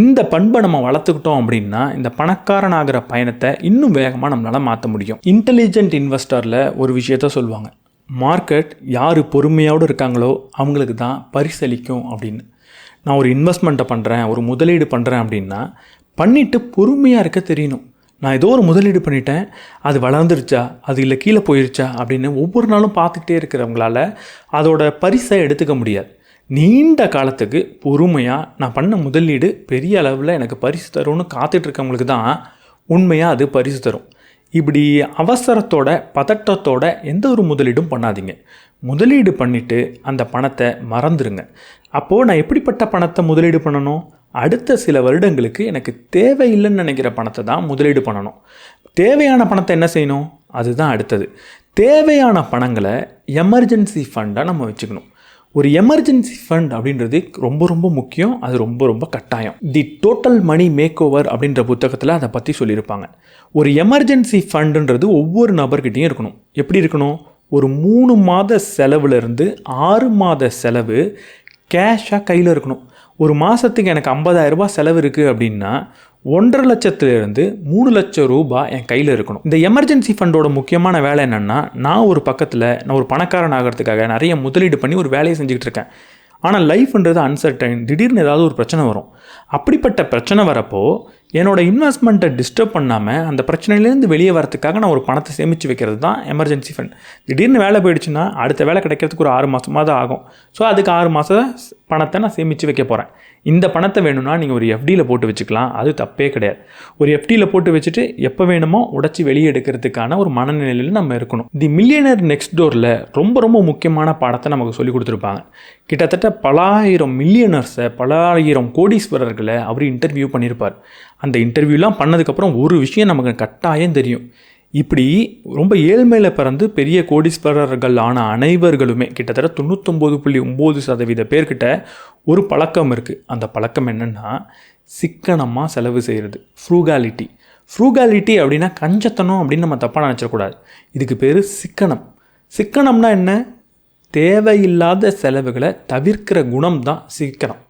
இந்த பண்பை நம்ம வளர்த்துக்கிட்டோம் அப்படின்னா இந்த பணக்காரன் ஆகிற பயணத்தை இன்னும் வேகமாக நம்மளால் மாற்ற முடியும். இன்டெலிஜென்ட் இன்வெஸ்டரில் ஒரு விஷயத்த சொல்லுவாங்க, மார்க்கெட் யார் பொறுமையோடு இருக்காங்களோ அவங்களுக்கு தான் பரிசளிக்கும் அப்படின்னு. நான் ஒரு இன்வெஸ்ட்மெண்ட்டை பண்ணுறேன், ஒரு முதலீடு பண்ணுறேன் அப்படின்னா பண்ணிவிட்டு பொறுமையாக இருக்க தெரியணும். நான் ஏதோ ஒரு முதலீடு பண்ணிட்டேன், அது வளர்ந்துருச்சா, அது இல்லை கீழே போயிருச்சா அப்படின்னு ஒவ்வொரு நாளும் பார்த்துக்கிட்டே இருக்கிறவங்களால அதோட பரிசை எடுத்துக்க முடியாது. நீண்ட காலத்துக்கு பொறுமையாக நான் பண்ண முதலீடு பெரிய அளவில் எனக்கு பரிசு தரும்னு காத்துட்ருக்கவங்களுக்கு தான் உண்மையாக அது பரிசு தரும். இப்படி அவசரத்தோட பதட்டத்தோட எந்த ஒரு முதலீடும் பண்ணாதீங்க. முதலீடு பண்ணிவிட்டு அந்த பணத்தை மறந்துடுங்க. அப்போது நான் எப்படிப்பட்ட பணத்தை முதலீடு பண்ணணும்? அடுத்த சில வருடங்களுக்கு எனக்கு தேவையில்லைன்னு நினைக்கிற பணத்தை தான் முதலீடு பண்ணணும். தேவையான பணத்தை என்ன செய்யணும்? அதுதான் அடுத்தது. தேவையான பணங்களை எமர்ஜென்சி ஃபண்டாக நம்ம வச்சுக்கணும். ஒரு எமர்ஜென்சி ஃபண்ட் அப்படின்றது ரொம்ப ரொம்ப முக்கியம், அது ரொம்ப ரொம்ப கட்டாயம். The total money makeover அப்படின்ற புத்தகத்தில் அதை பற்றி சொல்லியிருப்பாங்க. ஒரு எமர்ஜென்சி ஃபண்டுன்றது ஒவ்வொரு நபர்கிட்டையும் இருக்கணும். எப்படி இருக்கணும்? ஒரு 3 மாத செலவுலேருந்து 6 மாத செலவு கேஷாக கையில் இருக்கணும். ஒரு மாதத்துக்கு எனக்கு 50,000 ரூபாய் செலவு இருக்குது அப்படின்னா 1,50,000 லட்சத்துலேருந்து 3 லட்சம் ரூபாய் என் கையில் இருக்கணும். இந்த எமர்ஜென்சி ஃபண்டோட முக்கியமான வேலை என்னென்னா, நான் ஒரு பணக்காரன் ஆகிறதுக்காக நிறைய முதலீடு பண்ணி ஒரு வேலையை செஞ்சுக்கிட்டு இருக்கேன். ஆனால் லைஃப்ன்றது அன்சர்டைன், திடீர்னு ஏதாவது ஒரு பிரச்சனை வரும். அப்படிப்பட்ட பிரச்சனை வரப்போ என்னோடய இன்வெஸ்ட்மெண்ட்டை டிஸ்டர்ப் பண்ணாமல் அந்த பிரச்சனையிலேருந்து வெளியே வரதுக்காக நான் ஒரு பணத்தை சேமித்து வைக்கிறது தான் எமர்ஜென்சி ஃபண்ட். திடீர்னு வேலை போயிடுச்சுன்னா அடுத்த வேலை கிடைக்கிறதுக்கு ஒரு 6 மாதமாக தான் ஆகும். ஸோ அதுக்கு 6 மாதம் பணத்தை நான் சேமித்து வைக்க போகிறேன். இந்த பணத்தை வேணும்னா நீங்கள் ஒரு எஃப்டியில் போட்டு வச்சுக்கலாம், அது தப்பே கிடையாது. ஒரு எஃப்டியில் போட்டு வச்சுட்டு எப்போ வேணுமோ உடச்சி வெளியே எடுக்கிறதுக்கான ஒரு மனநிலையில் நம்ம இருக்கணும். தி மில்லியனர் நெக்ஸ்ட் டோரில் ரொம்ப ரொம்ப முக்கியமான பாடத்தை நமக்கு சொல்லி கொடுத்துருப்பாங்க. கிட்டத்தட்ட பல ஆயிரம் மில்லியனர்ஸை, பல ஆயிரம் கோடீஸ்வரர்களை அவர் இன்டர்வியூ பண்ணியிருப்பார். அந்த இன்டர்வியூலாம் பண்ணதுக்கப்புறம் ஒரு விஷயம் நமக்கு கட்டாயம் தெரியும். இப்படி ரொம்ப ஏழ்மையில் பிறந்து பெரிய கோடீஸ்வரர்கள் ஆன அனைவர்களுமே கிட்டத்தட்ட 99.9% பேர்கிட்ட ஒரு பழக்கம் இருக்குது. அந்த பழக்கம் என்னென்னா சிக்கனமாக செலவு செய்கிறது, ஃப்ரூகாலிட்டி அப்படின்னா கஞ்சத்தனம் அப்படின்னு நம்ம தப்பாக நினச்சிடக்கூடாது. இதுக்கு பேர் சிக்கனம். சிக்கனம்னா என்ன? தேவையில்லாத செலவுகளை தவிர்க்கிற குணம் தான் சிக்கனம்.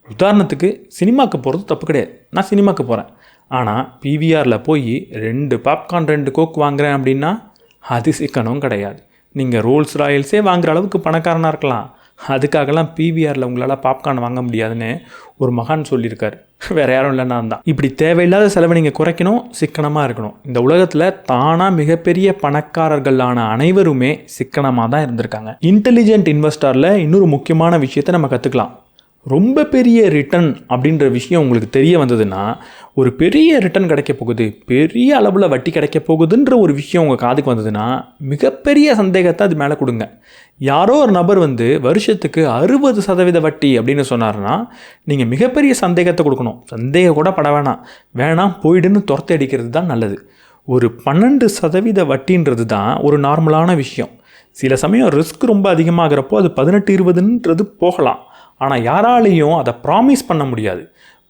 உதாரணத்துக்கு சினிமாவுக்கு போகிறது தப்பு கிடையாது, நான் சினிமாவுக்கு போகிறேன். ஆனால் பிவிஆரில் போய் 2 பாப்கார்ன் 2 கோக் வாங்குகிறேன் அப்படின்னா அது சிக்கனம் கிடையாது. நீங்கள் ரோல்ஸ் ராயல்ஸே வாங்குகிற அளவுக்கு பணக்காரனாக இருக்கலாம், அதுக்காகலாம் பிவிஆரில் உங்களால் பாப்கார்ன் வாங்க முடியாதுன்னு ஒரு மகான் சொல்லியிருக்காரு. வேறு யாரும் இல்லை, நான் தான். இப்படி தேவையில்லாத செலவை நீங்கள் குறைக்கணும், சிக்கனமாக இருக்கணும். இந்த உலகத்தில் தானாக மிகப்பெரிய பணக்காரர்களான அனைவருமே சிக்கனமாக தான் இருந்திருக்காங்க. இன்டெலிஜென்ட் இன்வெஸ்டரில் இன்னொரு முக்கியமான விஷயத்தை நம்ம கற்றுக்கலாம். ரொம்ப பெரிய ரிட்டர்ன் அப்படின்ற விஷயம் உங்களுக்கு தெரிய வந்ததுன்னா, ஒரு பெரிய ரிட்டர்ன் கிடைக்க போகுது, பெரிய அளவில் வட்டி கிடைக்க போகுதுன்ற ஒரு விஷயம் உங்கள் காதுக்கு வந்ததுன்னா மிகப்பெரிய சந்தேகத்தை அது மேலே கொடுங்க. யாரோ ஒரு நபர் வருஷத்துக்கு 60% வட்டி அப்படின்னு சொன்னார்னா நீங்கள் மிகப்பெரிய சந்தேகத்தை கொடுக்கணும். சந்தேகம் கூட பட வேணாம் போயிடுன்னு துரத்தி அடிக்கிறது தான் நல்லது. ஒரு 12% வட்டின்றது தான் ஒரு நார்மலான விஷயம். சில சமயம் ரிஸ்க் ரொம்ப அதிகமாகிறப்போ அது 18-20ன்றது போகலாம். ஆனால் யாராலையும் அதை ப்ராமிஸ் பண்ண முடியாது.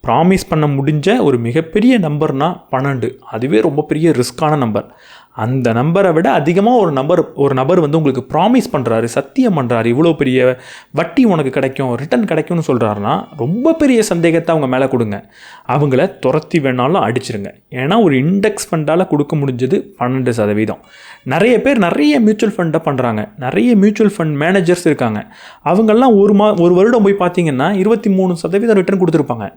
ப்ராமிஸ் பண்ண முடிஞ்ச ஒரு மிகப்பெரிய நம்பர்னால் 12. அதுவே ரொம்ப பெரிய ரிஸ்க்கான நம்பர். அந்த நம்பரை விட அதிகமாக ஒரு நபர் வந்து உங்களுக்கு ப்ராமிஸ் பண்ணுறாரு, சத்தியம் பண்ணுறாரு, இவ்வளோ பெரிய வட்டி உனக்கு கிடைக்கும், ரிட்டர்ன் கிடைக்கும்னு சொல்கிறாருன்னா ரொம்ப பெரிய சந்தேகத்தை அவங்க மேலே கொடுங்க. அவங்கள துரத்தி வேணாலும் அடிச்சிருங்க. ஏன்னா ஒரு இண்டெக்ஸ் ஃபண்டால் கொடுக்க முடிஞ்சது 12%. நிறைய பேர் நிறைய மியூச்சுவல் ஃபண்டை பண்ணுறாங்க. நிறைய மியூச்சுவல் ஃபண்ட் மேனேஜர்ஸ் இருக்காங்க. அவங்கெல்லாம் ஒரு வருடம் போய் பார்த்தீங்கன்னா 23% ரிட்டர்ன் கொடுத்துருப்பாங்க.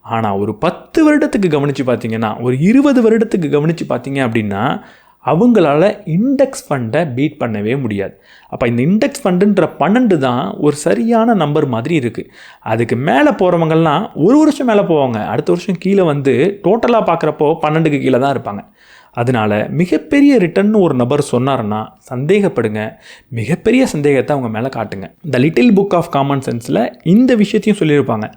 ஆனால் ஒரு 10 வருடத்துக்கு கவனித்து பார்த்தீங்கன்னா, ஒரு 20 வருடத்துக்கு கவனித்து பார்த்தீங்க அப்படின்னா அவங்களால இண்டெக்ஸ் ஃபண்டை பீட் பண்ணவே முடியாது. அப்போ இந்த இண்டெக்ஸ் ஃபண்டுன்ற 12 தான் ஒரு சரியான நம்பர் மாதிரி இருக்குது. அதுக்கு மேலே போகிறவங்கெல்லாம் ஒரு வருஷம் மேலே போவாங்க, அடுத்த வருஷம் கீழே வந்து டோட்டலாக பார்க்குறப்போ 12க்கு கீழே தான் இருப்பாங்க. அதனால் மிகப்பெரிய ரிட்டர்ன்னு ஒரு நபர் சொன்னார்னா சந்தேகப்படுங்க, மிகப்பெரிய சந்தேகத்தை அவங்க மேலே காட்டுங்க. The little book of common சென்ஸில் இந்த விஷயத்தையும் சொல்லியிருப்பாங்க.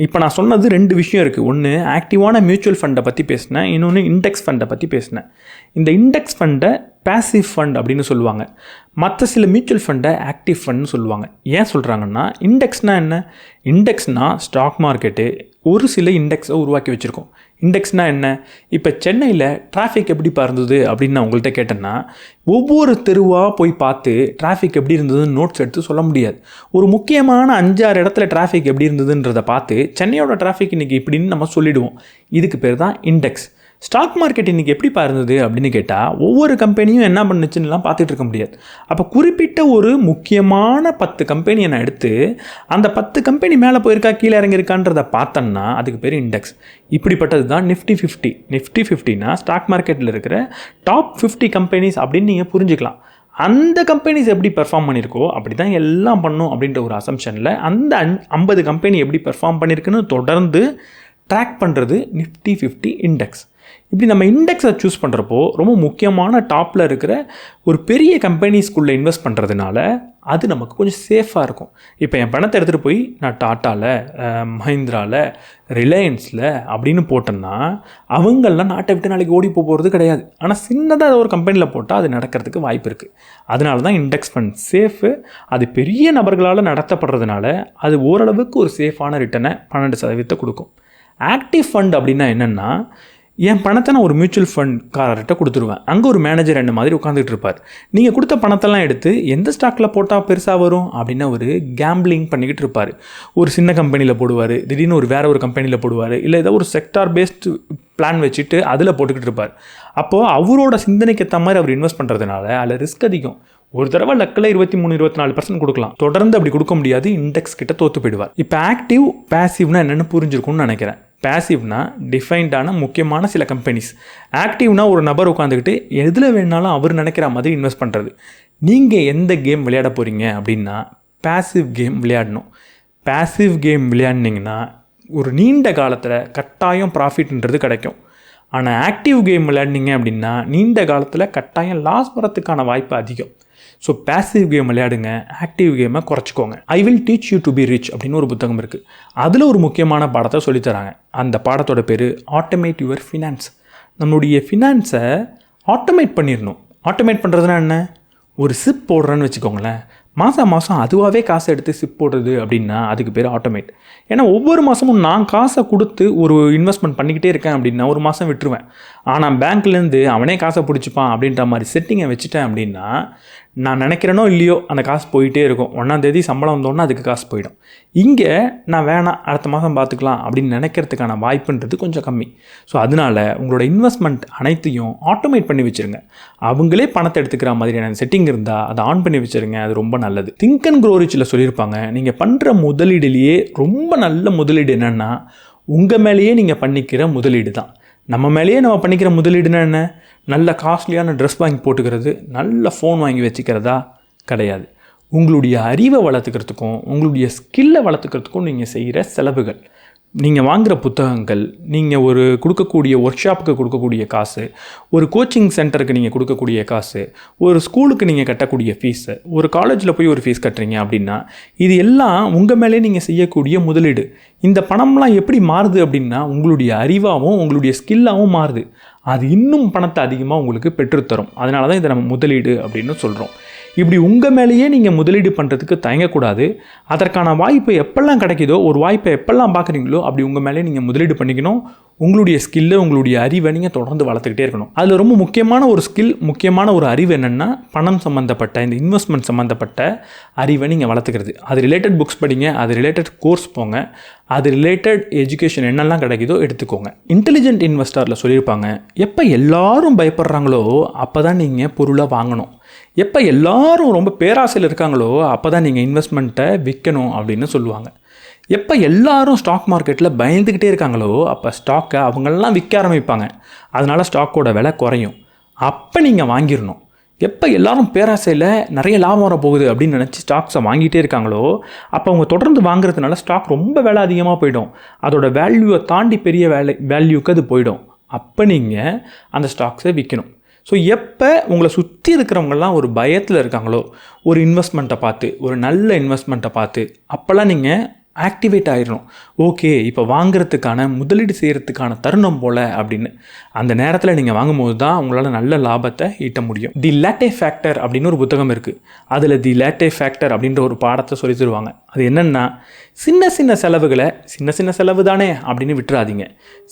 இப்போ நான் சொன்னது 2 விஷயம் இருக்குது. ஒன்று ஆக்டிவான மியூச்சுவல் ஃபண்டை பற்றி பேசினேன், இன்னொன்று இண்டெக்ஸ் ஃபண்டை பற்றி பேசினேன். இந்த இண்டெக்ஸ் ஃபண்டை பேசிவ் ஃபண்ட் அப்படின்னு சொல்லுவாங்க. மற்ற சில மியூச்சுவல் ஃபண்டை ஆக்டிவ் ஃபண்ட்னு சொல்லுவாங்க. ஏன் சொல்கிறாங்கன்னா, இண்டெக்ஸ்னால் என்ன? இண்டெக்ஸ்னால் ஸ்டாக் மார்க்கெட்டு ஒரு சில இண்டெக்ஸை உருவாக்கி வச்சுருக்கோம். இண்டெக்ஸ்னால் என்ன? இப்போ சென்னையில் டிராஃபிக் எப்படி இருந்தது அப்படின்னு நான் உங்கள்கிட்ட கேட்டேன்னா, ஒவ்வொரு தெருவாக போய் பார்த்து டிராஃபிக் எப்படி இருந்ததுன்னு நோட்ஸ் எடுத்து சொல்ல முடியாது. ஒரு முக்கியமான 5-6 இடத்துல டிராஃபிக் எப்படி இருந்ததுன்றதை பார்த்து சென்னையோட டிராஃபிக் இன்றைக்கி இப்படின்னு நம்ம சொல்லிவிடுவோம். இதுக்கு பேர் தான் இண்டெக்ஸ். ஸ்டாக் மார்க்கெட் இன்றைக்கி எப்படி இருந்தது அப்படின்னு கேட்டால் ஒவ்வொரு கம்பெனியும் என்ன பண்ணுச்சுன்னெலாம் பார்த்துட்டு இருக்க முடியாது. அப்போ குறிப்பிட்ட ஒரு முக்கியமான 10 கம்பெனியை நான் எடுத்து அந்த 10 கம்பெனி மேலே போயிருக்கா கீழே இறங்கியிருக்கான்றதை பார்த்தோன்னா அதுக்கு பேர் இண்டெக்ஸ். இப்படிப்பட்டது தான் நிஃப்டி 50. நிஃப்டி 50னா ஸ்டாக் மார்க்கெட்டில் இருக்கிற டாப் 50 கம்பெனிஸ் அப்படின்னு நீங்கள் புரிஞ்சுக்கலாம். அந்த கம்பெனிஸ் எப்படி பெர்ஃபார்ம் பண்ணியிருக்கோ அப்படி தான் எல்லாம் பண்ணும் அப்படின்ற ஒரு அசம்ஷனில் அந்த 50 கம்பெனி எப்படி பெர்ஃபார்ம் பண்ணியிருக்குன்னு தொடர்ந்து ட்ராக் பண்ணுறது நிஃப்டி 50 இண்டெக்ஸ். இப்படி நம்ம இண்டெக்ஸை சூஸ் பண்ணுறப்போ ரொம்ப முக்கியமான டாப்பில் இருக்கிற ஒரு பெரிய கம்பெனிஸ்குள்ளே இன்வெஸ்ட் பண்ணுறதுனால அது நமக்கு கொஞ்சம் சேஃபாக இருக்கும். இப்போ என் பணத்தை எடுத்துகிட்டு போய் நான் டாட்டாவில், மஹிந்திராவில், ரிலையன்ஸில் அப்படின்னு போட்டேன்னா அவங்களெலாம் நாட்டை விட்டு நாளைக்கு ஓடி போகிறது கிடையாது. ஆனால் சின்னதாக ஒரு கம்பெனியில் போட்டால் அது நடக்கிறதுக்கு வாய்ப்பு இருக்குது. அதனால தான் இண்டெக்ஸ் ஃபண்ட் சேஃபு. அது பெரிய நபர்களால் நடத்தப்படுறதுனால அது ஓரளவுக்கு ஒரு சேஃபான ரிட்டர்னை 12% கொடுக்கும். ஆக்டிவ் ஃபண்ட் அப்படின்னா என்னென்னா, என் பணத்தை நான் ஒரு மியூச்சுவல் ஃபண்ட்காரர்கிட்ட கொடுத்துருவேன். அங்கே ஒரு மேனேஜர் என்ன மாதிரி உட்காந்துட்டு இருப்பார். நீங்கள் கொடுத்த பணத்தெல்லாம் எடுத்து எந்த ஸ்டாக்கில் போட்டால் பெருசாக வரும் அப்படின்னு ஒரு கேம்பிளிங் பண்ணிக்கிட்டு இருப்பார். ஒரு சின்ன கம்பெனியில் போடுவார், திடீர்னு வேறு ஒரு கம்பெனியில் போடுவார், இல்லை ஏதோ ஒரு செக்டார் பேஸ்டு பிளான் வச்சுட்டு அதில் போட்டுக்கிட்டு இருப்பார். அப்போது அவரோட சிந்தனைக்கு ஏற்ற மாதிரி அவர் இன்வெஸ்ட் பண்ணுறதுனால அதில் ரிஸ்க் அதிகம். ஒரு தடவை லக்கில் 23-24% கொடுக்கலாம், தொடர்ந்து அப்படி கொடுக்க முடியாது. இண்டெக்ஸ் கிட்ட தோற்று போயிடுவார். இப்போ ஆக்டிவ் பேசிவ்னா என்னென்னு புரிஞ்சிருக்கும்னு நினைக்கிறேன். பேசிவ்னா டிஃபைன்டான முக்கியமான சில கம்பெனிஸ். ஆக்டிவ்னா ஒரு நபர் உட்காந்துக்கிட்டு எதில் வேணாலும் அவர் நினைக்கிற மாதிரி இன்வெஸ்ட் பண்ணுறது. நீங்கள் எந்த கேம் விளையாட போகிறீங்க அப்படின்னா பேசிவ் கேம் விளையாடணும். பேசிவ் கேம் விளையாடினீங்கன்னா ஒரு நீண்ட காலத்தில் கட்டாயம் ப்ராஃபிட்ன்றது கிடைக்கும். ஆனால் ஆக்டிவ் கேம் விளையாடினீங்க அப்படின்னா நீண்ட காலத்தில் கட்டாயம் லாஸ் வரத்துக்கான வாய்ப்பு அதிகம். ஸோ பேசிவ் கேம் விளையாடுங்க, ஆக்டிவ் கேமை குறைச்சிக்கோங்க. I will teach you to be rich அப்படின்னு ஒரு புத்தகம் இருக்குது. அதில் ஒரு முக்கியமான பாடத்தை சொல்லித்தராங்க. அந்த பாடத்தோட பேர் ஆட்டோமேட் யுவர் ஃபினான்ஸ். நம்மளுடைய ஃபினான்ஸை ஆட்டோமேட் பண்ணிடணும். ஆட்டோமேட் பண்ணுறதுனா என்ன? ஒரு சிப் போடுறேன்னு வச்சுக்கோங்களேன், மாதம் அதுவாகவே காசை எடுத்து சிப் போடுறது அப்படின்னா அதுக்கு பேர் ஆட்டோமேட். ஏன்னா ஒவ்வொரு மாதமும் நான் காசை கொடுத்து ஒரு இன்வெஸ்ட்மெண்ட் பண்ணிக்கிட்டே இருக்கேன் அப்படின்னா ஒரு மாதம் விட்டுருவேன். ஆனால் பேங்க்லேருந்து அவனே காசை பிடிச்சிப்பான் அப்படின்ற மாதிரி செட்டிங்கை வச்சுட்டேன் அப்படின்னா நான் நினைக்கிறேனோ இல்லையோ அந்த காசு போயிட்டே இருக்கும். 1ஆம் தேதி சம்பளம் வந்தோன்னா அதுக்கு காசு போயிடும். இங்கே நான் வேணாம் அடுத்த மாதம் பார்த்துக்கலாம் அப்படின்னு நினைக்கிறதுக்கான வாய்ப்புன்றது கொஞ்சம் கம்மி. ஸோ அதனால் உங்களோட இன்வெஸ்ட்மெண்ட் அனைத்தையும் ஆட்டோமேட் பண்ணி வச்சுருங்க. அவங்களே பணத்தை எடுத்துக்கிற மாதிரியான செட்டிங் இருந்தால் அதை ஆன் பண்ணி வச்சுருங்க. அது ரொம்ப நல்லது. திங்க் அண்ட் க்ரோ ரிச்சில் சொல்லியிருப்பாங்க, நீங்கள் பண்ணுற முதலீடுலேயே ரொம்ப நல்ல முதலீடு என்னென்னா உங்கள் மேலேயே நீங்கள் பண்ணிக்கிற முதலீடு தான். நம்ம மேலேயே நம்ம பண்ணிக்கிற முதலீடுனா என்ன? நல்ல காஸ்ட்லியான ட்ரெஸ் வாங்கி போட்டுக்கிறது, நல்ல ஃபோன் வாங்கி வச்சுக்கிறதா? கிடையாது. உங்களுடைய அறிவை வளர்த்துக்கிறதுக்கும் உங்களுடைய ஸ்கில்லை வளர்த்துக்கிறதுக்கும் நீங்கள் செய்கிற செலவுகள், நீங்கள் வாங்குகிற புத்தகங்கள், நீங்கள் ஒரு கொடுக்கக்கூடிய ஒர்க் ஷாப்புக்கு கொடுக்கக்கூடிய காசு, ஒரு கோச்சிங் சென்டருக்கு நீங்கள் கொடுக்கக்கூடிய காசு, ஒரு ஸ்கூலுக்கு நீங்கள் கட்டக்கூடிய ஃபீஸு, ஒரு காலேஜில் போய் ஒரு ஃபீஸ் கட்டுறீங்க அப்படின்னா இது எல்லாம் உங்கள் மேலே நீங்கள் செய்யக்கூடிய முதலீடு. இந்த பணம்லாம் எப்படி மாறுது அப்படின்னா உங்களுடைய அறிவாகவும் உங்களுடைய ஸ்கில்லாகவும் மாறுது. அது இன்னும் பணத்தை அதிகமாக உங்களுக்கு பெற்றுத்தரும். அதனால தான் இதை நம்ம முதலீடு அப்படின்னு சொல்கிறோம். இப்படி உங்கள் மேலேயே நீங்கள் முதலீடு பண்ணுறதுக்கு தயங்கக்கூடாது. அதற்கான வாய்ப்பு எப்பெல்லாம் கிடைக்குதோ, ஒரு வாய்ப்பை எப்பெல்லாம் பார்க்குறீங்களோ அப்படி உங்கள் மேலே நீங்கள் முதலீடு பண்ணிக்கணும். உங்களுடைய ஸ்கில்லை, உங்களுடைய அறிவை நீங்கள் தொடர்ந்து வளர்த்துக்கிட்டே இருக்கணும். அதில் ரொம்ப முக்கியமான ஒரு ஸ்கில், முக்கியமான ஒரு அறிவு என்னென்னா பணம் சம்மந்தப்பட்ட, இந்த இன்வெஸ்ட்மெண்ட் சம்மந்தப்பட்ட அறிவை நீங்கள் வளர்த்துக்கிறது. அது ரிலேட்டட் புக்ஸ் படிங்க, அது ரிலேட்டட் கோர்ஸ் போங்க, அது ரிலேட்டட் எஜுகேஷன் என்னெல்லாம் கிடைக்குதோ எடுத்துக்கோங்க. இன்டெலிஜென்ட் இன்வெஸ்டரில் சொல்லியிருப்பாங்க, எப்போ எல்லாரும் பயப்படுறாங்களோ அப்போ தான் நீங்கள் பொருளை வாங்கணும், எப்போ எல்லாரும் ரொம்ப பேராசையில் இருக்காங்களோ அப்போ தான் நீங்கள் இன்வெஸ்ட்மெண்ட்டை விற்கணும் அப்படின்னு சொல்லுவாங்க. எப்போ எல்லாரும் ஸ்டாக் மார்க்கெட்டில் பயந்துக்கிட்டே இருக்காங்களோ அப்போ ஸ்டாக்கை அவங்களெலாம் விற்க ஆரம்பிப்பாங்க. அதனால் ஸ்டாக்கோட விலை குறையும். அப்போ நீங்கள் வாங்கிடணும். எப்போ எல்லாரும் பேராசையில் நிறைய லாபம் வர போகுது அப்படின்னு நினச்சி ஸ்டாக்ஸை வாங்கிட்டே இருக்காங்களோ அப்போ அவங்க தொடர்ந்து வாங்குறதுனால ஸ்டாக் ரொம்ப விலை அதிகமாக போயிடும். அதோட வேல்யூவை தாண்டி பெரிய வேல்யூக்கு அது போயிடும். அப்போ நீங்கள் அந்த ஸ்டாக்ஸை விற்கணும். ஸோ எப்போ உங்களை சுற்றி இருக்கிறவங்கலாம் ஒரு பயத்தில் இருக்காங்களோ, ஒரு இன்வெஸ்ட்மெண்ட்டை பார்த்து, ஒரு நல்ல இன்வெஸ்ட்மெண்ட்டை பார்த்து அப்போல்லாம் நீங்கள் ஆக்டிவேட் ஆகிடணும். ஓகே, இப்போ வாங்குறதுக்கான, முதலீடு செய்கிறதுக்கான தருணம் போல் அப்படின்னு அந்த நேரத்தில் நீங்கள் வாங்கும்போது தான் உங்களால் நல்ல லாபத்தை ஈட்ட முடியும். தி லேட்டே ஃபேக்டர் அப்படின்னு ஒரு புத்தகம் இருக்குது. அதில் தி லேட்டே ஃபேக்டர் அப்படின்ற ஒரு பாடத்தை சொல்லி தருவாங்க. அது என்னென்னா, சின்ன சின்ன செலவுகளை சின்ன சின்ன செலவு தானே அப்படின்னு விட்டுறாதீங்க.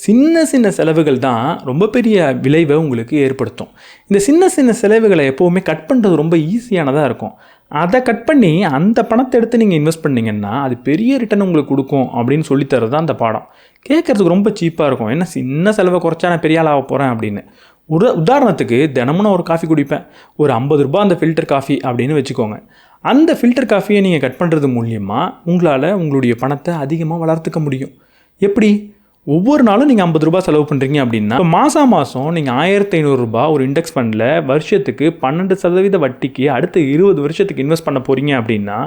சின்ன சின்ன செலவுகள் தான் ரொம்ப பெரிய விளைவை உங்களுக்கு ஏற்படுத்தும். இந்த சின்ன சின்ன செலவுகளை எப்போவுமே கட் பண்ணுறது ரொம்ப ஈஸியானதாக இருக்கும். அதை கட் பண்ணி அந்த பணத்தை எடுத்து நீங்கள் இன்வெஸ்ட் பண்ணிங்கன்னா அது பெரிய ரிட்டர்ன் உங்களுக்கு கொடுக்கும் அப்படின்னு சொல்லித்தரது தான் அந்த பாடம். கேட்குறதுக்கு ரொம்ப சீப்பாக இருக்கும். என்ன சின்ன செலவை குறைச்சா நான் பெரிய ஆள் ஆக போகிறேன் அப்படின்னு. உதாரணத்துக்கு தினமும் நான் ஒரு காஃபி குடிப்பேன், ஒரு 50 ரூபா அந்த ஃபில்டர் காஃபி அப்படின்னு வச்சுக்கோங்க. அந்த ஃபில்டர் காஃபியை நீங்கள் கட் பண்ணுறது மூலியமாக உங்களால் உங்களுடைய பணத்தை அதிகமாக வளர்த்துக்க முடியும். எப்படி? ஒவ்வொரு நாளும் நீங்கள் 50 ரூபா செலவு பண்ணுறீங்க அப்படின்னா மாதம் நீங்கள் 1500 ரூபா ஒரு இண்டெக்ஸ் ஃபண்டில் வருஷத்துக்கு 12% வட்டிக்கு அடுத்த 20 வருஷத்துக்கு இன்வெஸ்ட் பண்ண போகிறீங்க அப்படின்னா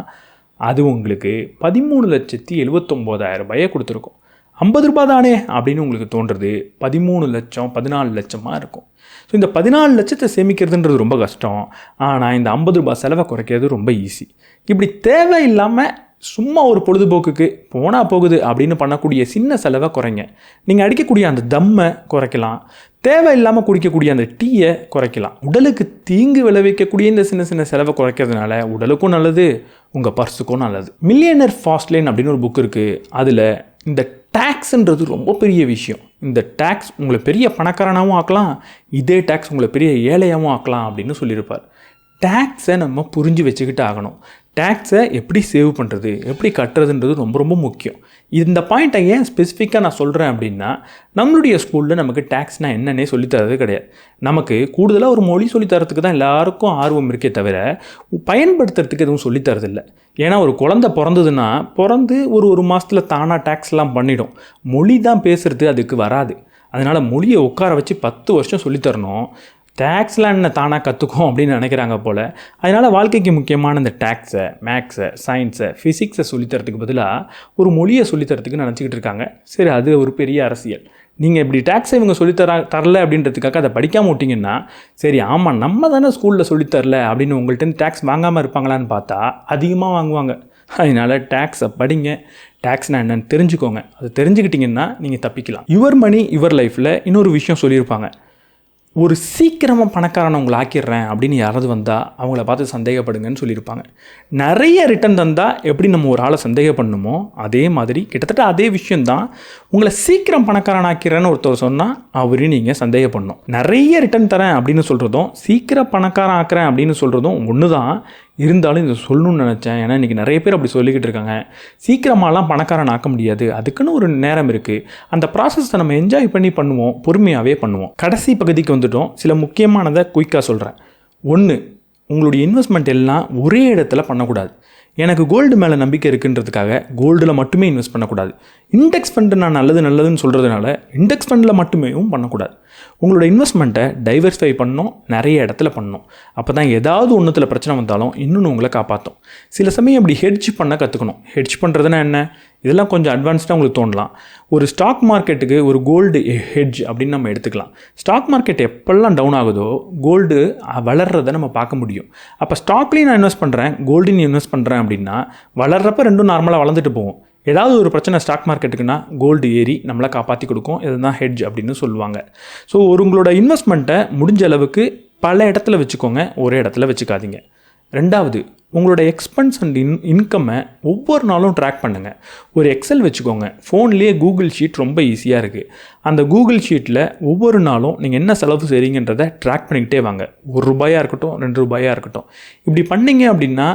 அது உங்களுக்கு 13,79,000 ரூபாயை கொடுத்துருக்கும். 50 ரூபா தானே அப்படின்னு உங்களுக்கு தோன்றுறது 13 லட்சம் 14 லட்சமாக இருக்கும். ஸோ இந்த 14 லட்சத்தை சேமிக்கிறதுன்றது ரொம்ப கஷ்டம். ஆனால் இந்த 50 ரூபா செலவை குறைக்கிறது ரொம்ப ஈஸி. இப்படி தேவையில்லாமல் சும்மா ஒரு பொழுதுபோக்குக்கு போனால் போகுது அப்படின்னு பண்ணக்கூடிய சின்ன செலவை குறைங்க. நீங்கள் அடிக்கக்கூடிய அந்த தம்மை குறைக்கலாம், தேவையில்லாமல் குடிக்கக்கூடிய அந்த டீயை குறைக்கலாம். உடலுக்கு தீங்கு விளைவிக்கக்கூடிய இந்த சின்ன சின்ன செலவை குறைக்கிறதுனால உடலுக்கும் நல்லது, உங்கள் பர்ஸுக்கும் நல்லது. மில்லியனர் ஃபாஸ்ட் லேன் அப்படின்னு ஒரு புக் இருக்குது. அதில் இந்த டேக்ஸ்ன்றது ரொம்ப பெரிய விஷயம். இந்த டேக்ஸ் உங்களை பெரிய பணக்காரனாகவும் ஆக்கலாம், இதே டேக்ஸ் உங்களை பெரிய ஏழையாகவும் ஆக்கலாம் அப்படின்னு சொல்லியிருப்பார். டேக்ஸை நம்ம புரிஞ்சு வச்சுக்கிட்டு ஆகணும். டேக்ஸை எப்படி சேவ் பண்ணுறது, எப்படி கட்டுறதுன்றது ரொம்ப ரொம்ப முக்கியம். இந்த பாயிண்ட்டை ஏன் ஸ்பெசிஃபிக்காக நான் சொல்கிறேன் அப்படின்னா, நம்மளுடைய ஸ்கூலில் நமக்கு டேக்ஸ்னால் என்னன்னே சொல்லித்தரது கிடையாது. நமக்கு கூடுதலாக ஒரு மொழி சொல்லித்தரத்துக்கு தான் எல்லாருக்கும் ஆர்வம் இருக்கே தவிர பயன்படுத்துறதுக்கு எதுவும் சொல்லித்தரதில்லை. ஏன்னா ஒரு குழந்தை பிறந்ததுன்னா பிறந்து ஒரு மாதத்தில் தானாக டேக்ஸ்லாம் பண்ணிடும். மொழி தான் பேசுகிறது அதுக்கு வராது. அதனால் மொழியை உட்கார வச்சு 10 வருஷம் சொல்லித்தரணும். டேக்ஸ்லாம் என்ன தானாக கற்றுக்கும் அப்படின்னு நினைக்கிறாங்க போல். அதனால் வாழ்க்கைக்கு முக்கியமான இந்த டேக்ஸை, மேக்ஸை, சயின்ஸை, ஃபிசிக்ஸை சொல்லித்தரத்துக்கு பதிலாக ஒரு மொழியை சொல்லித்தரத்துக்கு நினச்சிக்கிட்டு இருக்காங்க. சரி, அது ஒரு பெரிய அரசியல். நீங்கள் இப்படி டேக்ஸை இவங்க தரல அப்படின்றதுக்காக அதை படிக்காமல் விட்டிங்கன்னா, சரி ஆமாம் நம்ம தானே ஸ்கூலில் சொல்லித்தரல அப்படின்னு உங்கள்கிட்ட டேக்ஸ் வாங்காமல் இருப்பாங்களான்னு பார்த்தா அதிகமாக வாங்குவாங்க. அதனால் டேக்ஸை படிங்க, டேக்ஸ்னால் என்னென்னு தெரிஞ்சுக்கோங்க. அது தெரிஞ்சுக்கிட்டிங்கன்னா நீங்கள் தப்பிக்கலாம். யுவர் மணி யுவர் லைஃப்பில் இன்னொரு விஷயம் சொல்லியிருப்பாங்க. ஒரு சீக்கிரமாக பணக்காரனை உங்களை ஆக்கிடுறேன் அப்படின்னு யாராவது வந்தால் அவங்கள பார்த்து சந்தேகப்படுங்கன்னு சொல்லியிருப்பாங்க. நிறைய ரிட்டன் தந்தால் எப்படி நம்ம ஒரு ஆளை சந்தேகப்படணுமோ அதே மாதிரி கிட்டத்தட்ட அதே விஷயந்தான். உங்களை சீக்கிரம் பணக்காரன் ஆக்கிறேன்னு ஒருத்தர் சொன்னால் அவரையும் நீங்கள் சந்தேகப்படணும். நிறைய ரிட்டன் தரேன் அப்படின்னு சொல்கிறதும் சீக்கிரம் பணக்காரன் ஆக்கிறேன் அப்படின்னு சொல்கிறதும் ஒன்று தான். இருந்தாலும் இதை சொல்லணும்னு நினச்சேன். ஏன்னா இன்றைக்கி நிறைய பேர் அப்படி சொல்லிக்கிட்டு இருக்காங்க. சீக்கிரமாலாம் பணக்காரன் ஆக்க முடியாது, அதுக்குன்னு ஒரு நேரம் இருக்குது. அந்த ப்ராசஸை நம்ம என்ஜாய் பண்ணி பண்ணுவோம், பொறுமையாகவே பண்ணுவோம். கடைசி பகுதிக்கு வந்துட்டோம். சில முக்கியமானதை குயிக்காக சொல்கிறேன். 1, உங்களுடைய இன்வெஸ்ட்மெண்ட் எல்லாம் ஒரே இடத்துல பண்ணக்கூடாது. எனக்கு கோல்டு மேலே நம்பிக்கை இருக்குன்றதுக்காக கோல்டில் மட்டுமே இன்வெஸ்ட் பண்ணக்கூடாது. இண்டெக்ஸ் ஃபண்டு நான் நல்லதுன்னு சொல்கிறதுனால இண்டெக்ஸ் ஃபண்டில் மட்டுமே பண்ணக்கூடாது. உங்களோட இன்வெஸ்ட்மெண்ட்டை டைவர்சிஃபை பண்ணணும், நிறைய இடத்துல பண்ணணும். அப்போ தான் ஏதாவது ஒன்றுத்தில் பிரச்சனை வந்தாலும் இன்னொன்று உங்களை காப்பாற்றும். சில சமயம் அப்படி ஹெட்ஜ் பண்ண கற்றுக்கணும். ஹெட்ஜ் பண்ணுறதுனா என்ன? இதெல்லாம் கொஞ்சம் அட்வான்ஸ்டாக உங்களுக்கு தோணலாம். ஒரு ஸ்டாக் மார்க்கெட்டுக்கு ஒரு கோல்டு ஹெட்ஜ் அப்படின்னு நம்ம எடுத்துக்கலாம். ஸ்டாக் மார்க்கெட் எப்பெல்லாம் டவுன் ஆகுதோ கோல்டு வளர்றதை நம்ம பார்க்க முடியும். அப்போ ஸ்டாக்லேயும் நான் இன்வெஸ்ட் பண்ணுறேன், கோல்டுன்னு இன்வெஸ்ட் பண்ணுறேன் அப்படின்னா வளர்றப்ப ரெண்டும் நார்மலாக வளர்ந்துட்டு போகும். ஏதாவது ஒரு பிரச்சனை ஸ்டாக் மார்க்கெட்டுக்குன்னா கோல்டு ஏறி நம்மளை காப்பாற்றி கொடுக்கும். இதுதான் ஹெட்ஜ் அப்படின்னு சொல்லுவாங்க. ஸோ உங்களோட இன்வெஸ்ட்மெண்ட்டை முடிஞ்ச அளவுக்கு பல இடத்துல வச்சுக்கோங்க, ஒரே இடத்துல வச்சுக்காதீங்க. ரெண்டாவது, உங்களோட எக்ஸ்பென்ஸ் அண்ட் இன்கம்மை ஒவ்வொரு நாளும் ட்ராக் பண்ணுங்கள். ஒரு எக்ஸல் வச்சுக்கோங்க. ஃபோன்லேயே கூகுள் ஷீட் ரொம்ப ஈஸியாக இருக்குது. அந்த கூகுள் ஷீட்டில் ஒவ்வொரு நாளும் நீங்கள் என்ன செலவு செய்கிறீங்கன்றதை ட்ராக் பண்ணிக்கிட்டே வாங்க. ₹1 இருக்கட்டும், ₹2 இருக்கட்டும். இப்படி பண்ணிங்க அப்படின்னா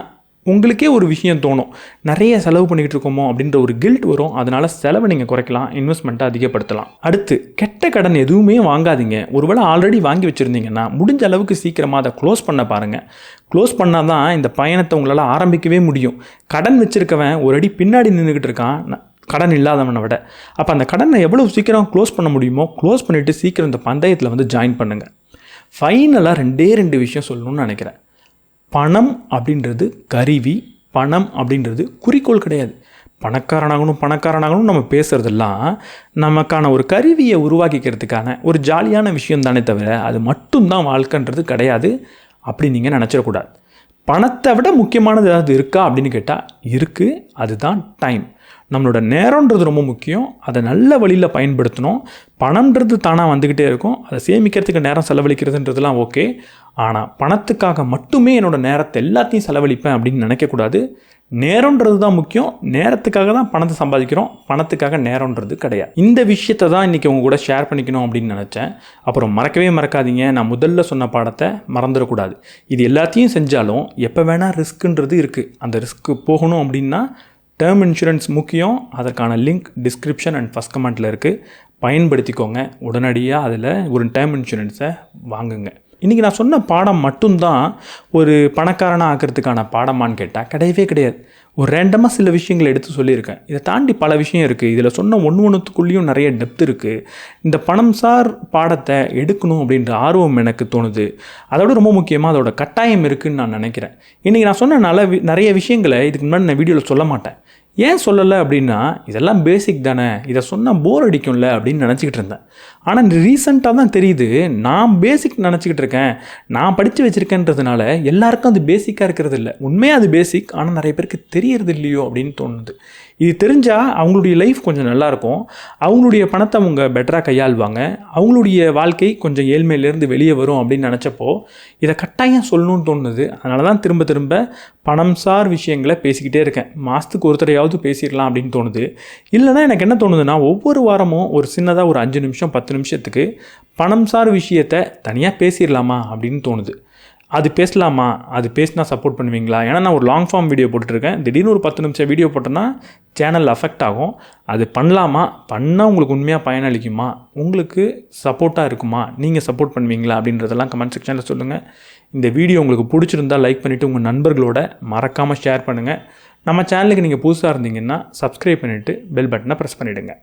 உங்களுக்கே ஒரு விஷயம் தோணும், நிறைய செலவு பண்ணிக்கிட்டு இருக்கோமோ அப்படின்ற ஒரு கில்ட் வரும். அதனால் செலவை நீங்கள் குறைக்கலாம், இன்வெஸ்ட்மெண்ட்டை அதிகப்படுத்தலாம். அடுத்து, கெட்ட கடன் எதுவுமே வாங்காதீங்க. ஒருவேளை ஆல்ரெடி வாங்கி வச்சுருந்தீங்கன்னா முடிஞ்ச அளவுக்கு சீக்கிரமாக அதை க்ளோஸ் பண்ண பாருங்கள். க்ளோஸ் பண்ணால் தான் இந்த பயணத்தை உங்களால் ஆரம்பிக்கவே முடியும். கடன் வச்சுருக்கவன் ஒரு அடி பின்னாடி நின்றுக்கிட்டு இருக்கான் கடன் இல்லாதவனை விட. அப்போ அந்த கடனை எவ்வளோ சீக்கிரம் க்ளோஸ் பண்ண முடியுமோ க்ளோஸ் பண்ணிவிட்டு சீக்கிரம் இந்த பந்தயத்தில் வந்து ஜாயின் பண்ணுங்கள். ஃபைனலாக 2 விஷயம் சொல்லணும்னு நினைக்கிறேன். பணம் அப்படின்றது கருவி, பணம் அப்படின்றது குறிக்கோள் கிடையாது. பணக்காரனாகணும் நம்ம பேசுகிறதெல்லாம் நமக்கான ஒரு கருவியை உருவாக்கிக்கிறதுக்கான ஒரு ஜாலியான விஷயம் தானே தவிர அது மட்டும்தான் வாழ்க்கைன்றது கிடையாது. அப்படி நீங்கள் நினச்சிடக்கூடாது. பணத்தை விட முக்கியமானது ஏதாவது இருக்கா அப்படின்னு கேட்டால் இருக்குது. அதுதான் டைம். நம்மளோட நேரம்ன்றது ரொம்ப முக்கியம். அதை நல்ல வழியில் பயன்படுத்தணும். பணம்ன்றது தானாக வந்துக்கிட்டே இருக்கும். அதை சேமிக்கிறதுக்கு நேரம் செலவழிக்கிறதுன்றதுலாம் ஓகே. ஆனால் பணத்துக்காக மட்டுமே என்னோடய நேரத்தை எல்லாத்தையும் செலவழிப்பேன் அப்படின்னு நினைக்கக்கூடாது. நேரம்ன்றது தான் முக்கியம். நேரத்துக்காக தான் பணத்தை சம்பாதிக்கிறோம், பணத்துக்காக நேரம்ன்றது கிடையாது. இந்த விஷயத்தை தான் இன்றைக்கி உங்கள் கூட ஷேர் பண்ணிக்கணும் அப்படின்னு நினச்சேன். அப்புறம் மறக்கவே மறக்காதீங்க, நான் முதல்ல சொன்ன பாடத்தை மறந்துடக்கூடாது. இது எல்லாத்தையும் செஞ்சாலும் எப்போ வேணால் ரிஸ்க்குன்றது இருக்குது. அந்த ரிஸ்க்கு போகணும் அப்படின்னா டேர்ம் இன்சூரன்ஸ் முக்கியம். அதற்கான லிங்க் டிஸ்கிரிப்ஷன் அண்ட் ஃபஸ்ட் கமெண்ட்டில் இருக்குது. பயன்படுத்திக்கோங்க. உடனடியாக அதில் ஒரு டேர்ம் இன்சூரன்ஸை வாங்குங்க. இன்றைக்கி நான் சொன்ன பாடம் மட்டும்தான் ஒரு பணக்காரனாக ஆக்கிறதுக்கான பாடமானு கேட்டால் கிடையவே கிடையாது. ஒரு ரேண்டமாக சில விஷயங்களை எடுத்து சொல்லியிருக்கேன். இதை தாண்டி பல விஷயம் இருக்குது. இதில் சொன்ன ஒன்றுத்துக்குள்ளேயும் நிறைய டெப்த் இருக்குது. இந்த பணம் சார் பாடத்தை எடுக்கணும் அப்படின்ற ஆர்வம் எனக்கு தோணுது. அதோட ரொம்ப முக்கியமாக அதோட கட்டாயம் இருக்குதுன்னு நான் நினைக்கிறேன். இன்றைக்கி நான் சொன்ன நிறைய விஷயங்களை இதுக்கு முன்னாடி நான் வீடியோவில் சொல்ல மாட்டேன். ஏன் சொல்லலை அப்படின்னா இதெல்லாம் பேசிக் தானே, இதை சொன்னால் போர் அடிக்கும்ல அப்படின்னு நினச்சிக்கிட்டு இருந்தேன். ஆனால் ரீசெண்டாக தான் தெரியுது நான் பேசிக் நினச்சிக்கிட்டு இருக்கேன். நான் படித்து வச்சுருக்கேன்றதுனால எல்லாருக்கும் அது பேசிக்காக இருக்கிறது இல்லை. உண்மையாக அது பேசிக், ஆனால் நிறைய பேருக்கு தெரியறது இல்லையோ அப்படின்னு தோணுது. இது தெரிஞ்சால் அவங்களுடைய லைஃப் கொஞ்சம் நல்லாயிருக்கும். அவங்களுடைய பணத்தை அவங்க பெட்டராக கையாள்வாங்க. அவங்களுடைய வாழ்க்கை கொஞ்சம் ஏழ்மையிலேருந்து வெளியே வரும் அப்படின்னு நினச்சப்போ இதை கட்டாயம் சொல்லணும்னு தோணுது. அதனால தான் திரும்ப திரும்ப பணம் சார் விஷயங்களை பேசிக்கிட்டே இருக்கேன். மாதத்துக்கு ஒரு தடவையாவது பேசிடலாம் அப்படின்னு தோணுது. இல்லைனா எனக்கு என்ன தோணுதுன்னா ஒவ்வொரு வாரமும் ஒரு சின்னதாக ஒரு 5 நிமிஷம் 10 நிமிஷத்துக்கு பணம் சார் விஷயத்தை தனியாக பேசிடலாமா அப்படின்னு தோணுது. அது பேசலாமா? அது பேசினா சப்போர்ட் பண்ணுவீங்களா? ஏன்னா நான் ஒரு லாங் ஃபார்ம் வீடியோ போட்டுட்ருக்கேன். திடீர்னு ஒரு 10 நிமிஷம் வீடியோ போட்டோன்னா சேனல் அஃபெக்ட் ஆகும். அது பண்ணலாமா? பண்ணால் உங்களுக்கு உண்மையாக பயனளிக்குமா? உங்களுக்கு சப்போர்ட்டாக இருக்குமா? நீங்கள் சப்போர்ட் பண்ணுவீங்களா? அப்படின்றதெல்லாம் கமெண்ட் செக்ஷனில் சொல்லுங்கள். இந்த வீடியோ உங்களுக்கு பிடிச்சிருந்தால் லைக் பண்ணிவிட்டு உங்கள் நண்பர்களோட மறக்காமல் ஷேர் பண்ணுங்கள். நம்ம சேனலுக்கு நீங்கள் புதுசாக இருந்தீங்கன்னா சப்ஸ்கிரைப் பண்ணிவிட்டு பெல் பட்டனை ப்ரெஸ் பண்ணிவிடுங்க.